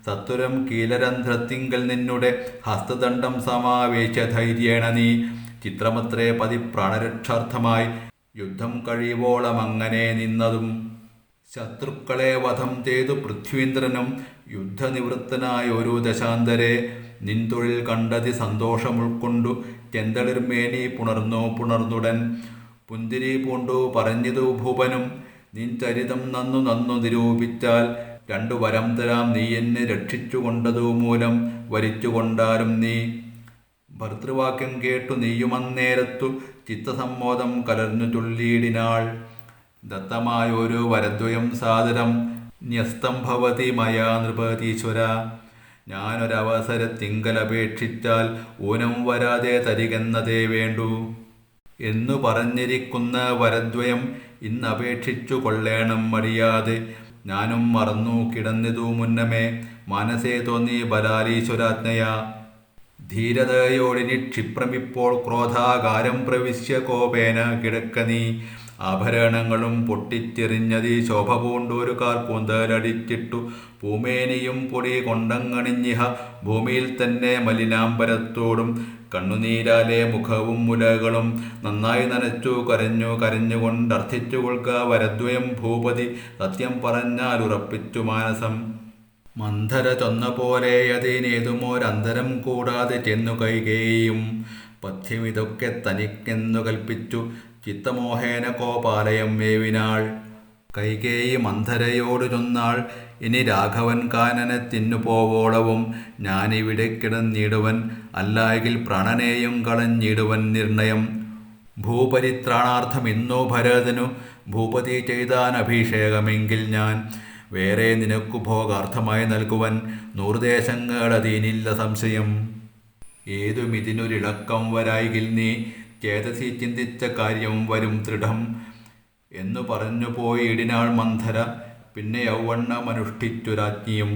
സത്വരം കീലരന്ധ്രത്തിങ്കൽ നിന്നുടെ ഹസ്തദണ്ഡം സമാവേശ ധൈര്യേണ നീ. ചിത്രമത്രേ പതി പ്രാണരക്ഷാർത്ഥമായി യുദ്ധം കഴിയുവോളം അങ്ങനെ നിന്നതും. ശത്രുക്കളെ വധം ചെയ്തു പൃഥ്വീന്ദ്രനും യുദ്ധനിവൃത്തനായ ഒരു ദശാന്തരെ നിൻതൊഴിൽ കണ്ടതി സന്തോഷമുൾക്കൊണ്ടു ചെന്തളിർമേനി പുണർന്നുടൻ. പുന്തിരി പൂണ്ടു പറഞ്ഞതു ഭൂപനും നിൻ ചരിതം നന്നു നിരൂപിച്ചാൽ രണ്ടു വരം തരാം നീ എന്നെ രക്ഷിച്ചു കൊണ്ടതു മൂലം വരിച്ചുകൊണ്ടാലും നീ. ഭർതൃവാക്യം കേട്ടു നീയുമന്നേരത്തു ചിത്തസമ്മോദം കലർന്നു ചൊല്ലിയിടിനാൾ. ദത്തമായൊരു വരദ്വയം സാദരം ന്യസ്തം ഭവതി മയാ നൃപതീശ്വര. ഞാനൊരവസരത്തിങ്കലപേക്ഷിച്ചാൽ ഊനം വരാതെ തരികെന്നതേ വേണ്ടു എന്നു പറഞ്ഞിരിക്കുന്ന വരദ്വയം ഇന്നപേക്ഷിച്ചു കൊള്ളേണം മടിയാതെ. ഞാനും മറന്നു കിടന്നിതു മുന്നമേ മനസ്സേ തോന്നി ബലാലീശ്വരാജ്ഞയാ. ധീരതയോടിനി ക്ഷിപ്രമിപ്പോൾ ക്രോധാകാരം പ്രവിശ്യ കോപേന കിടക്ക നീ. ആഭരണങ്ങളും പൊട്ടിച്ചെറിഞ്ഞതി ശോഭ പൂണ്ടൊരു കാർപ്പൂന്തലടിച്ചിട്ടു പൂമേനിയും പൊടി കൊണ്ടങ്ങണിഞ്ഞിഹ ഭൂമിയിൽ തന്നെ മലിനാംബരത്തോടും കണ്ണുനീരാലെ മുഖവും മുലകളും നന്നായി നനച്ചു കരഞ്ഞുകൊണ്ടർത്ഥിച്ചു കൊള്ളുക വരദ്വയം ഭൂപതി. സത്യം പറഞ്ഞാൽ ഉറപ്പിച്ചു മാനസം. മന്ധര ചൊന്ന പോലെ അതിനേതുമോരന്തരം കൂടാതെ ചെന്നു കൈകേയും പഥ്യമിതൊക്കെ തനിക്കെന്നു കൽപ്പിച്ചു ചിത്തമോഹേന കോപാലയം വേവിനാൾ. കൈകേയി മന്ധരയോടു ചൊന്നാൾ ഇനി രാഘവൻ കാനനത്തിന്നു പോവോളവും ഞാനിവിടെ കിടന്നിടുവൻ അല്ലായെങ്കിൽ പ്രാണനെയും കളഞ്ഞിടുവൻ നിർണയം. ഭൂപരിത്രാണാർത്ഥമിന്നു ഭരതനു ഭൂപതി ചെയ്താൻ അഭിഷേകമെങ്കിൽ ഞാൻ വേറെ നിനക്കു ഭോഗാർത്ഥമായി നൽകുവൻ 100 ദേശങ്ങളതീനില്ല സംശയം. ഏതുമിതിനൊരിളക്കം വരായികിൽ നീ ചേതസി ചിന്തിച്ച കാര്യം വരും ദൃഢം എന്നു പറഞ്ഞു പോയിടിനാൾ മന്ധര. പിന്നെ യൗവണ്ണമനുഷ്ഠിച്ചു രാജ്ഞിയും.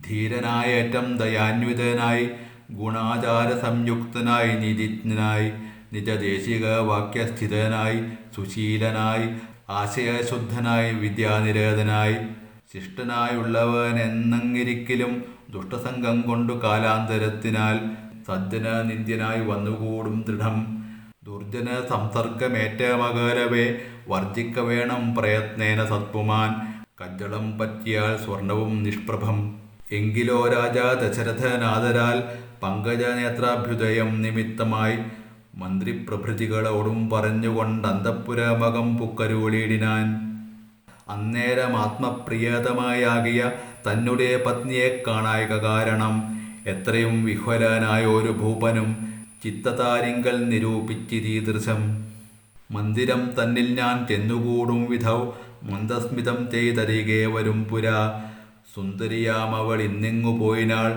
ധീരനായേറ്റം ദയാന്വിതനായി ഗുണാചാര സംയുക്തനായി നീതിജ്ഞനായി നിജദേശിക വാക്യസ്ഥിതനായി സുശീലനായി ആശയശുദ്ധനായി വിദ്യാനിരതനായി ശിഷ്ടനായുള്ളവനെന്നങ്ങിരിക്കലും ദുഷ്ടസംഗം കൊണ്ടു കാലാന്തരത്തിനാൽ സജ്ജന നിന്ദ്യനായി വന്നുകൂടും ദൃഢം. ദുർജന സംസർഗമേറ്റമകലവേ വർജിക്ക വേണം പ്രയത്നേന സത്പുമാൻ. കജ്ജളം പറ്റിയാൽ സ്വർണവും നിഷ്പ്രഭം. എങ്കിലോ രാജാ ദശരഥനാദരാൽ പങ്കജനേത്രാഭ്യുദയം നിമിത്തമായി മന്ത്രിപ്രഭൃതികളോടും പറഞ്ഞുകൊണ്ടന്തഃപുരമകം പുക്കരുളിയിടിനാൻ. അന്നേരം ആത്മപ്രിയതമായാകിയ തന്നെ പത്നിയെ കാണായിക കാരണം എത്രയും വിഹ്വലനായ ഒരു ഭൂപനും ചിത്തതാരിങ്കൽ നിരൂപിച്ചിരീദൃശം. മന്ദിരം തന്നിൽ ഞാൻ ചെന്നുകൂടും വിധൗ മന്ദസ്മിതം ചെയ്തരികെ വരും പുരാ. സുന്ദരിയാമവൾ ഇന്നിങ്ങു പോയിനാൾ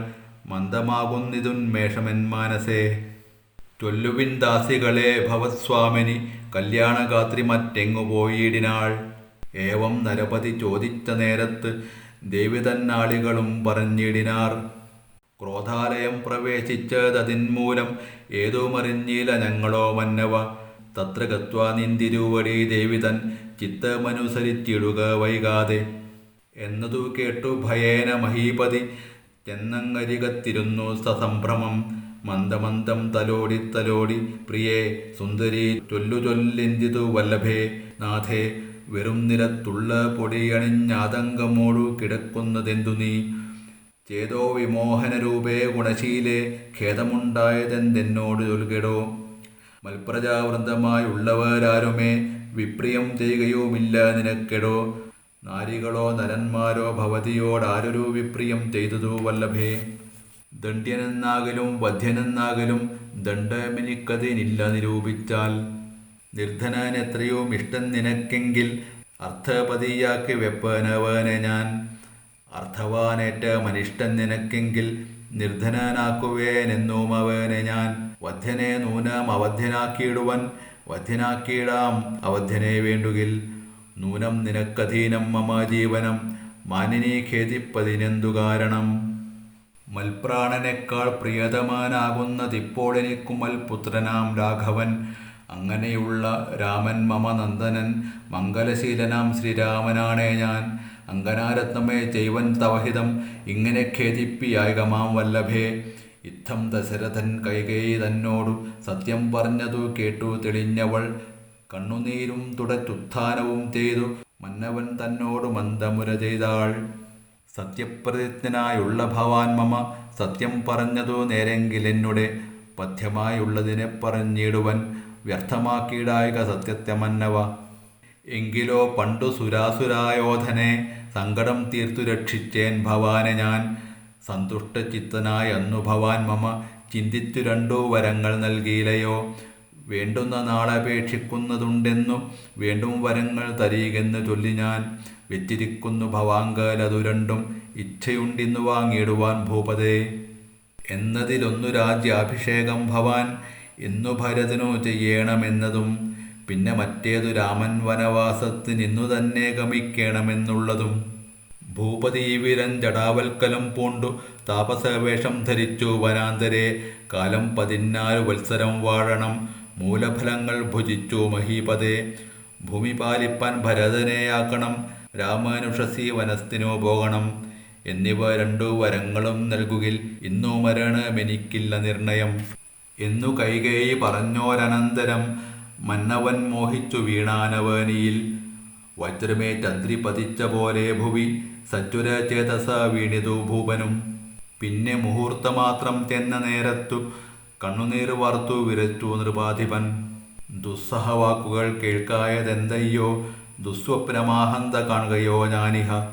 മന്ദമാകുന്നിതുന്മേഷമെൻ മാനസേ. ചൊല്ലുവിൻ ദാസികളെ ഭവസ്വാമിനി കല്യാണഗാത്രി മറ്റെങ്ങു പോയിടിനാൾ. ഏവം നരപതി ചോദിച്ച നേരത്ത് ദേവി തന്നാളികളും പറഞ്ഞിടിനാർ. ക്രോധാലയം പ്രവേശിച്ചതതിന്മൂലം ഏതുമറിഞ്ഞില്ല ഞങ്ങളോ മന്നവ. തത്ര ഗത്വാ നിന്തിരുവടി ദേവിതൻ ചിത്തമനുസരിച്ചിടുക വൈകാതെ. എന്നതു കേട്ടു ഭയേന മഹീപതി ചെന്നങ്ങരികത്തിരുന്നു സസംഭ്രമം. മന്ദമന്ദം തലോടി പ്രിയേ സുന്ദരി ചൊല്ലിന്തിതു വല്ലഭേ നാഥേ. വെറും നിലത്തുള്ള പൊടിയണിഞ്ഞാതങ്കമോടു കിടക്കുന്നതെന്തു നീ. ചേതോ വിമോഹനരൂപേ ഗുണശീലേ ഖേദമുണ്ടായതെന്തെന്നോട് ചൊൽകെടോ. മൽപ്രജാവൃന്ദമായുള്ളവരാരുമേ വിപ്രിയം ചെയ്യുകയുമില്ല നിനക്കെടോ. നാരികളോ നരന്മാരോ ഭവതിയോടാരൊരു വിപ്രിയം ചെയ്തതു വല്ലഭേ. ദണ്ഡ്യനെന്നാകലും വധ്യനെന്നാകലും ദണ്ഡമെനിക്കതിനില്ല നിരൂപിച്ചാൽ. നിർധനൻ എത്രയും ഇഷ്ടം നിനക്കെങ്കിൽ അർത്ഥപതിയാക്കി വെപ്പനവനെ ഞാൻ. അർത്ഥവാനേറ്റം അനിഷ്ടം നിനക്കെങ്കിൽ നിർധനനാക്കുവേനെന്നും അവനെ ഞാൻ. വധ്യനെ നൂനം അവധ്യനാക്കിയിടുവൻ, വധ്യനാക്കിയിടാം അവധ്യനെ വേണ്ടുകിൽ. നൂനം നിനക്കധീനം മമ ജീവനം, മാനിനി ഖേദിപ്പതിനെന്തു കാരണം. മൽപ്രാണനേക്കാൾ പ്രിയതമാനാകുന്നതിപ്പോൾ എനിക്കുമൽ പുത്രനാം രാഘവൻ. അങ്ങനെയുള്ള രാമൻ മമ നന്ദനൻ, മംഗലശീലനാം ശ്രീരാമനാണേ ഞാൻ. അങ്കനാരത്നമേ ചെയ്വൻ തവഹിതം, ഇങ്ങനെ ഖേദിപ്പിയായകമാം വല്ലഭേ. ഇത്തം ദശരഥൻ കൈകേയി തന്നോടു സത്യം പറഞ്ഞതു കേട്ടു തെളിഞ്ഞവൾ. കണ്ണുനീരും തുടച്ചുത്ഥാനവും ചെയ്തു മന്നവൻ തന്നോടു മന്ദമുര ചെയ്താൾ. സത്യപ്രതിജ്ഞനായുള്ള ഭവാൻ മമ, സത്യം പറഞ്ഞതു നേരെങ്കിലെന്നുടെ. പഥ്യമായുള്ളതിനെ പറഞ്ഞിടുവൻ, വ്യർത്ഥമാക്കിയിടായക സത്യത്തെ മന്നവ. എങ്കിലോ പണ്ടു സുരാസുരായോധനെ സങ്കടം തീർത്തു രക്ഷിച്ചേൻ ഭവാനെ ഞാൻ. സന്തുഷ്ടചിത്തനായി അന്നു ഭവാൻ മമ, ചിന്തിച്ചു രണ്ടു വരങ്ങൾ നൽകിയിലയോ. വേണ്ടുന്ന നാളപേക്ഷിക്കുന്നതുണ്ടെന്നു, വീണ്ടും വരങ്ങൾ തരീകെന്നു ചൊല്ലി ഞാൻ. വെച്ചിരിക്കുന്നു ഭവാങ്കലതു രണ്ടും, ഇച്ഛയുണ്ടിന്നു വാങ്ങിയിടുവാൻ ഭൂപതേ. എന്നതിലൊന്നു രാജ്യാഭിഷേകം ഭവാൻ, എന്നു ഭരതനു ചെയ്യണമെന്നതും. പിന്നെ മറ്റേതു രാമൻ വനവാസത്തിനിന്നു തന്നെ ഗമിക്കണമെന്നുള്ളതും. ഭൂപതി വീരൻ ജടാവൽക്കലം പൂണ്ടു താപസവേഷം ധരിച്ചു വനാന്തരെ. കാലം 14 വത്സരം വാഴണം, മൂലഫലങ്ങൾ ഭുജിച്ചു മഹീപതേ. ഭൂമി പാലിപ്പാൻ ഭരതനെയാക്കണം, രാമാനുഷസി വനത്തിനു പോകണം. എന്നിവ രണ്ടു വരങ്ങളും നൽകുകിൽ ഇന്നു മരണമെനിക്കില്ല നിർണയം. എന്നു കൈകേയി പറഞ്ഞോരനന്തരം മന്നവൻ മോഹിച്ചു വീണാനവനിയിൽ. വജ്രമേറ്റന്ത്രി പതിച്ച പോലെ ഭുവി സജ്വര ചേതസ വീണിതു ഭൂപനും. പിന്നെ മുഹൂർത്തമാത്രം ചെന്ന നേരത്തു കണ്ണുനീർ വാർത്തു വിരച്ചു നൃപാധിപൻ. ദുസ്സഹവാക്കുകൾ കേൾക്കായതെന്തയ്യോ, ദുസ്വപ്നമാഹന്ത കാണുകയോ ഞാനിഹ.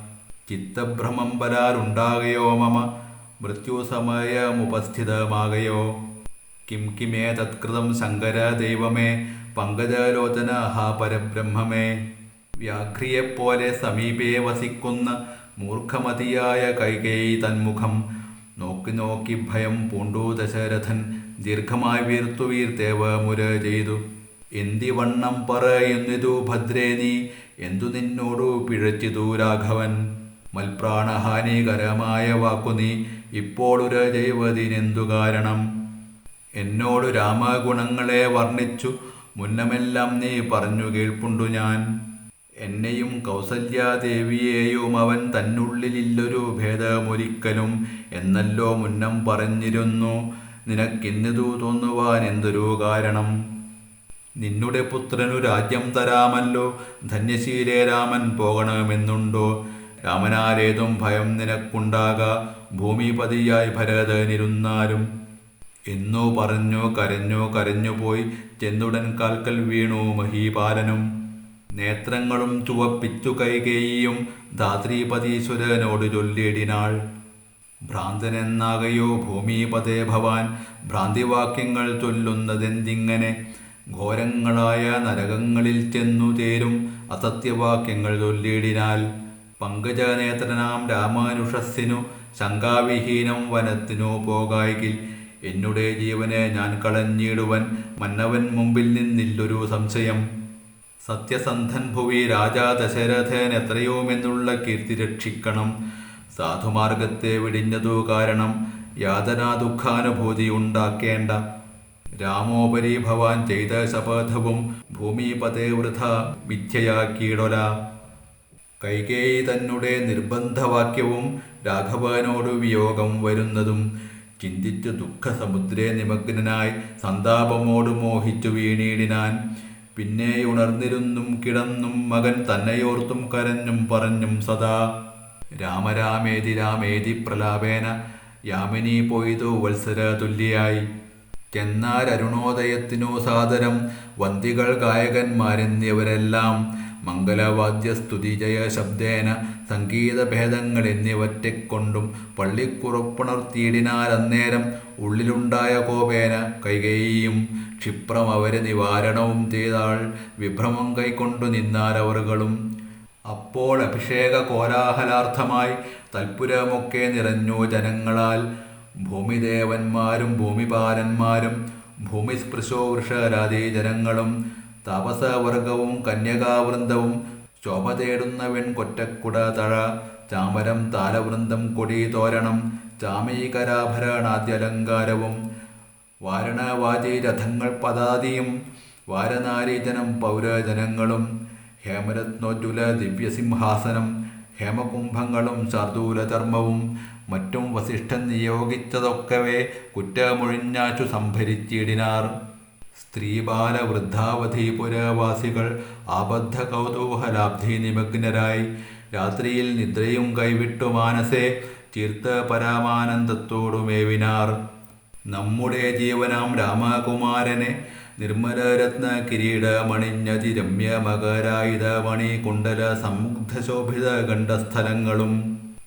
ചിത്തഭ്രമം പരാരുണ്ടാകയോ മമ, മൃത്യുസമയമുപസ്ഥിതമാകയോ. കിം കിമേ തത്കൃതം ശങ്കര ദൈവമേ, പങ്കജലോചന ഹാ പരബ്രഹ്മമേ. വ്യാഘ്രിയെപ്പോലെ സമീപേ വസിക്കുന്ന മൂർഖമതിയായ കൈകേയി തന്മുഖം നോക്കി നോക്കി ഭയം പൂണ്ടു ദശരഥൻ. ദീർഘമായി വീർത്തു വീർത്തേവ മുര ചെയ്തു. എന്തിവണ്ണം പറയുന്നിതു ഭദ്രേ നീ, എന്തു നിന്നോടു പിഴച്ചിതു രാഘവൻ. മൽപ്രാണഹാനികരമായ വാക്കു നീ ഇപ്പോളുര ചെയ്വതിനെന്തു കാരണം. എന്നോടു രാമഗുണങ്ങളെ വർണ്ണിച്ചു മുന്നമെല്ലാം നീ പറഞ്ഞു കേൾപ്പുണ്ടു ഞാൻ. എന്നെയും കൗസല്യാദേവിയെയും അവൻ തന്നുള്ളിലില്ലൊരു ഭേദമൊരിക്കലും എന്നല്ലോ മുന്നം പറഞ്ഞിരുന്നു. നിനക്കിന്നിതു തോന്നുവാൻ എന്തൊരു കാരണം. നിന്നുടെ പുത്രനു രാജ്യം തരാമല്ലോ, ധന്യശീലേ രാമൻ പോകണമെന്നുണ്ടോ. രാമനാലേതും ഭയം നിനക്കുണ്ടാക, ഭൂമിപതിയായി ഭരതനിരുന്നാലും. എന്നു പറഞ്ഞു കരഞ്ഞു കരഞ്ഞുപോയി ചെന്നുടൻ കാൽക്കൽ വീണു മഹീപാലനും. നേത്രങ്ങളും ചുവപ്പിച്ചു കൈകേയിയും ധാത്രീപതീശ്വരനോട് ചൊല്ലിടിനാൾ. ഭ്രാന്തനെന്നാകയോ ഭൂമിപതേ ഭവാൻ, ഭ്രാന്തിവാക്യങ്ങൾ ചൊല്ലുന്നതെന്തിങ്ങനെ. ഘോരങ്ങളായ നരകങ്ങളിൽ ചെന്നു ചേരും അസത്യവാക്യങ്ങൾ ചൊല്ലിടിനാൽ. പങ്കജനേത്രനാം രാമാനുഷസ്സിനു ശങ്കാവിഹീനം വനത്തിനു പോകായിൽ. എന്നുടെ ജീവനെ ഞാൻ കളഞ്ഞിടുവൻ, മന്നവൻ മുമ്പിൽ നിന്നില്ലൊരു സംശയം. സത്യസന്ധൻ ഭുവി രാജാ ദശരഥൻ എത്രയുമെന്നുള്ള കീർത്തി രക്ഷിക്കണം. സാധുമാർഗത്തെ വെടിഞ്ഞതു കാരണം യാതനാ ദുഃഖാനുഭൂതി ഉണ്ടാക്കേണ്ട. രാമോപരി ഭവാൻ ചെയ്ത ശപഥവും ഭൂമിപതേ വൃഥ മിഥ്യയാക്കിയിടൊല. കൈകേയി തന്നെ നിർബന്ധവാക്യവും രാഘവനോടു വിയോഗം വരുന്നതും ചിന്തിച്ചു ദുഃഖസമുദ്രേ നിമഗ്നനായി സന്താപമോടു മോഹിച്ചു വീണിടിനാൻ. പിന്നെ ഉണർന്നിരുന്നും കിടന്നും മകൻ തന്നെയോർത്തും കരഞ്ഞും പറഞ്ഞും സദാ. രാമരാമേതി രാമേതി പ്രലാപേന യാമിനി പോയതു വത്സര തുല്യായി. ചെന്നാരരുണോദയത്തിനു സാദരം വന്തികൾ ഗായകന്മാരെന്നിവരെല്ലാം മംഗലവാദ്യസ്തുതിജയ ശബ്ദേന സംഗീതഭേദങ്ങൾ എന്നിവറ്റെക്കൊണ്ടും പള്ളിക്കുറപ്പുണർത്തിയിടിനാരന്നേരം ഉള്ളിലുണ്ടായ കോപേന കൈകേയിയും ക്ഷിപ്രം അവരെ നിവാരണവും ചെയ്താൾ. വിഭ്രമം കൈക്കൊണ്ടു നിന്നാരവറുകളും. അപ്പോൾ അഭിഷേക കോലാഹലാർത്ഥമായി തൽപുരമൊക്കെ നിറഞ്ഞു ജനങ്ങളാൽ. ഭൂമിദേവന്മാരും ഭൂമിപാലന്മാരും ഭൂമിസ്പൃശോ വൃഷരാദി ജനങ്ങളും താപസവർഗവും കന്യകാവൃന്ദവും ശോഭ തേടുന്ന വെൺകൊറ്റക്കുട തഴ ചാമരം താലവൃന്ദം കൊടി തോരണം ചാമീകരാഭരണാദ്യലങ്കാരവും വാരണവാജി രഥങ്ങൾ പദാതിയും വാരനാരീജനം പൗരജനങ്ങളും ഹേമരത്നോജ്വല ദിവ്യസിംഹാസനം ഹേമകുംഭങ്ങളും ശാർദൂലധർമ്മവും മറ്റും വസിഷ്ഠൻ നിയോഗിച്ചതൊക്കവേ കുറ്റമൊഴിഞ്ഞാച്ചു സംഭരിച്ചിടിനാർ. സ്ത്രീബാലവൃദ്ധാവധി പുരവാസികൾ ആബദ്ധ കൗതൂഹലാബ്ധി നിമഗ്നരായി രാത്രിയിൽ നിദ്രയും കൈവിട്ടു മാനസേ ചീർത്ത പരമാനന്ദത്തോടുമേവിനാർ. നമ്മുടെ ജീവനാം രാമകുമാരനെ നിർമ്മലരത്ന കിരീടമണിഞ്ഞതി രമ്യമകരായുധ മണികുണ്ടല സംമുഗ്ധശോഭിത ഗണ്ഡസ്ഥലങ്ങളും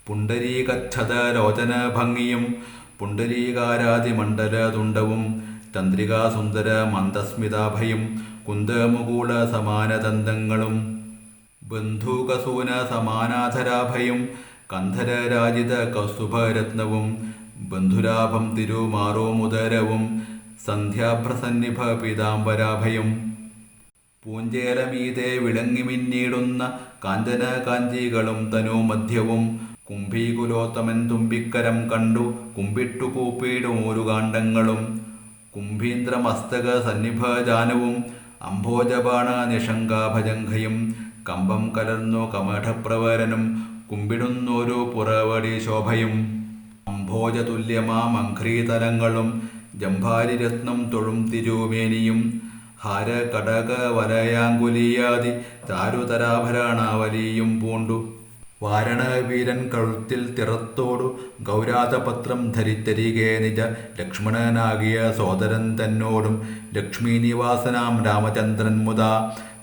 പുണ്ടരീകച്ഛത ലോചന ഭംഗിയും പുണ്ടരീകാരാതിമണ്ഡല തുണ്ടവും ചന്ദ്രികാസുന്ദര മന്ദസ്മിതാഭയും കുന്ദമുകൂള സമാനദന്തങ്ങളും ബന്ധൂകസൂന സമാനാധരാഭയും കന്ധരരാജിത കൗസ്തുഭരത്നവും ബന്ധുരാഭം തിരുമാറോമുദരവും സന്ധ്യാഭ്രസന്നിഭ പീതാംബരാഭയും പൂഞ്ചേലമീതെ വിളങ്ങിമിന്നീടുന്ന കാഞ്ചന കാഞ്ചികളും തനുമധ്യവും കുംഭീകുലോത്തമൻ തുമ്പിക്കരം കണ്ടു കുമ്പിട്ടു കൂപ്പിയിടുമൂരു കാണ്ഡങ്ങളും കുംഭീന്ദ്രമസ്തക സന്നിഭജാനവും അംഭോജബാണ നിഷങ്കാഭജംഘയും കമ്പം കലർന്നു കമഠപ്രവരനും കുമ്പിടുന്നോരു പുറവടി ശോഭയും അംഭോജതുല്യമാം അഘ്രീതലങ്ങളും ജംഭാരിരത്നം തൊഴും തിരുമേനിയും ഹാര കടക വലയാങ്കുലിയാദി ചാരുതരാഭരണാവലിയും പൂണ്ടു വാരണവീരൻ കഴുത്തിൽ തിറത്തോടു ഗൗരാതപത്രം ധരിത്തരികെ നിജ ലക്ഷ്മണനാകിയ സോദരൻ തന്നോടും ലക്ഷ്മീനിവാസനാം രാമചന്ദ്രൻ മുതാ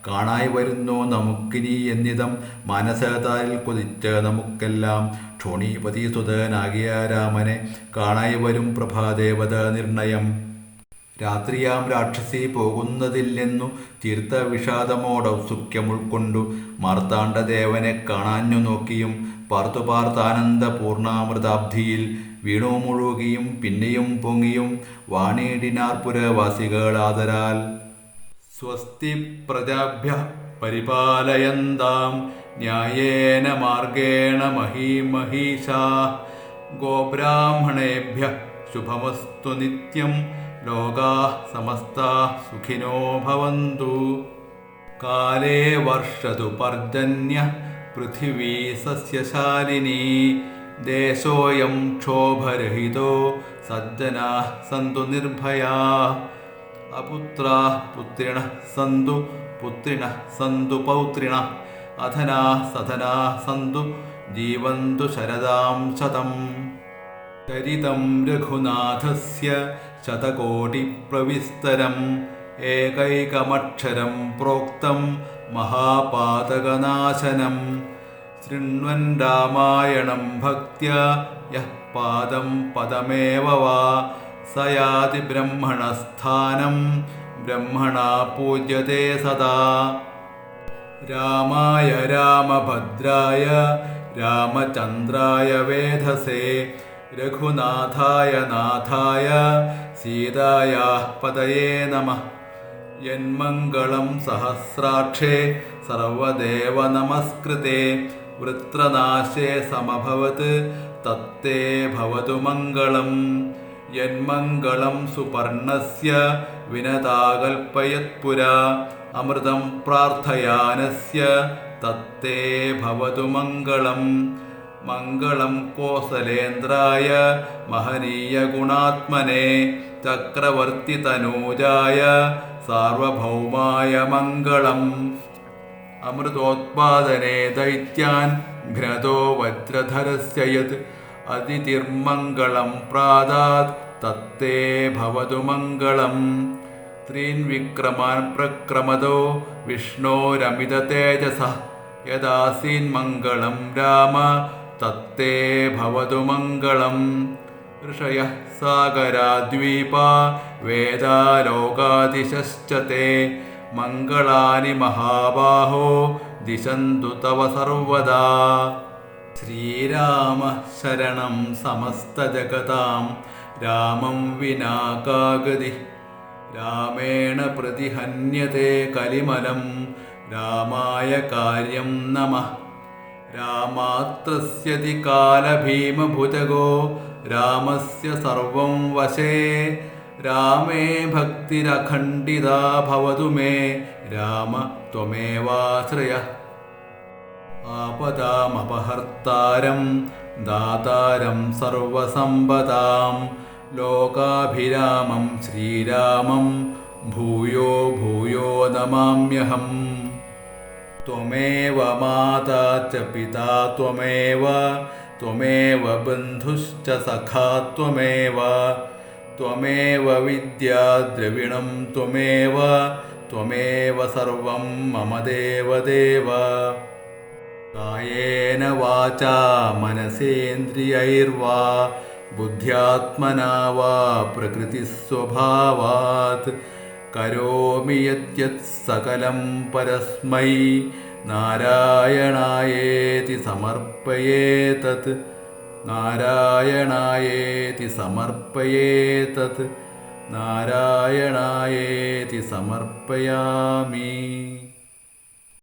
കാണായി വരുന്നു നമുക്കിനി എന്നിതം മാനസതാരിൽ കൊതിച്ച നമുക്കെല്ലാം ക്ഷോണീപതിസുതനാകിയ രാമനെ കാണായി വരും പ്രഭാദേവത നിർണയം. രാത്രിയാം രാക്ഷസി പോകുന്നതില്ലെന്നു തീർത്ത വിഷാദമോടൗത്സുക്യം ഉൾക്കൊണ്ടു മാർത്താണ്ഡദേവനെ കാണാഞ്ഞു നോക്കിയും പാർത്തു പാർത്താനന്ദ പൂർണ്ണാമൃതാബ്ധിയിൽ വീണു മുഴുകിയും പിന്നെയും പൊങ്ങിയും വാണിടിനാർ പുരവാസികളാദരാൽ. സ്വസ്തി പ്രജാഭ്യഃ പരിപാലയന്താം ന്യായേന മാർഗേണ മഹീമഹീഷാഃ ഗോബ്രാഹ്മണേഭ്യഃ ശുഭമസ്തു നിത്യം ലോകാഃ സമസ്താഃ സുഖിനോ ഭവന്തു. കാലേ വർഷതു പർജന്യഃ പൃഥിവീ സസ്യശാലിനീ ദേശോऽയം ക്ഷോഭരഹിതോ സജ്ജനാഃ സന്തു നിർഭയാഃ അപുത്രാഃ പുത്രിണഃ സന്തു പുത്രിണഃ സന്തു പൗത്രിണഃ അധനാഃ സധനാഃ സന്തു ജീവന്തു ശരദാം ശതം. ചരിതം രഘുനാഥസ്യ ശതകോടിപ്രവിസ്തരം ഏകൈകമക്ഷരം പ്രോക്തം മഹാപാതകനാശനം. ശൃണ്വൻ രാമായണം ഭക്ത്യാ യഃ പാദം പദമേവ വാ സ യാതി ബ്രഹ്മണസ്ഥാനം ബ്രഹ്മണാ പൂജ്യത്തെ സദാ. രാമായ രാമഭദ്രായ രാമചന്ദ്രായ വേധസേ രഘുനാഥായ നാഥായ സീതായാഃ പതയേ നമഃ. യന്മംഗളം സഹസ്രാക്ഷേ സർവദേവ നമസ്കൃതേ വൃത്രനാശേ സമഭവത് തത്തേ ഭവതു മംഗളം. യന്മംഗളം സുപർണസ്യ വിനതാകൽപ്പയത്പുരാ അമൃതം പ്രാർത്ഥയാനസ്യ തത്തേ ഭവതു മംഗളം. മംഗളം കോസലേന്ദ്രായ മഹനീയ ഗുണാത്മനെ ചക്രവർത്തിതനൂജായ സാർവഭൗമായ മംഗളം. അമൃതോത്പാദനേ ദൈത്യാൻ ഘ്നതോ വജ്രധരസ്യ യത് അതിതിർമംഗളം പ്രാദാത് തത്തേ ഭവതു മംഗളം. സ്ത്രീൻ വിക്രമാൻ പ്രക്രമതോ വിഷ്ണോരമിതതേജസഃ യദാസീൻ മംഗളം രാമ തത്തേ ഭവതു മംഗളം. ഋഷയഃ സാഗരാദ്വീപാ വേദാലോകാദിശശ്ച തേ മംഗളാനി മഹാബാഹോ ദിശന്തു തവ സർവദാ. ശ്രീരാമ ശരണം സമസ്തജഗതാം രാമം വിനാ കാ ഗതിഃ. രാമേണ പ്രതിഹന്യത്തെ കലിമലം രാമായ കാര്യം നമഃ. രാമാത്രസ്യതി കാലഭീമഭുജഗോ രാമസ്യ സർവം വശേ. രാമേ ഭക്തിരഖണ്ഡിതാ ഭവതു മേ രാമ ത്വമേവാശ്രയഃ. ആപദാമപഹർത്താരം ദാതാരം സർവസമ്പദാം ലോകാഭിരാമം ശ്രീരാമം ഭൂയോ ഭൂയോ നമാമ്യഹം. ത്വമേവ മാതാ ച പിതാ ത്വമേവ ത്വമേവ ബന്ധുശ്ച സഖാ ത്വമേവ ത്വമേവ വിദ്യാ ദ്രവിണം ത്വമേവ ത്വമേവ സർവം മമ ദേവദേവ. കായേന വാചാ മനസേന്ദ്രിയൈർവാ ബുദ്ധ്യാത്മനാ വാ പ്രകൃതിസ്വഭാവാത് കരോമി യദ്യത് സകലം പരസ്മൈ നാരായണായേതി സമർപ്പയേതത്. നാരായണായേതി സമർപ്പയേതത്. നാരായണായേതി സമർപ്പയാമി.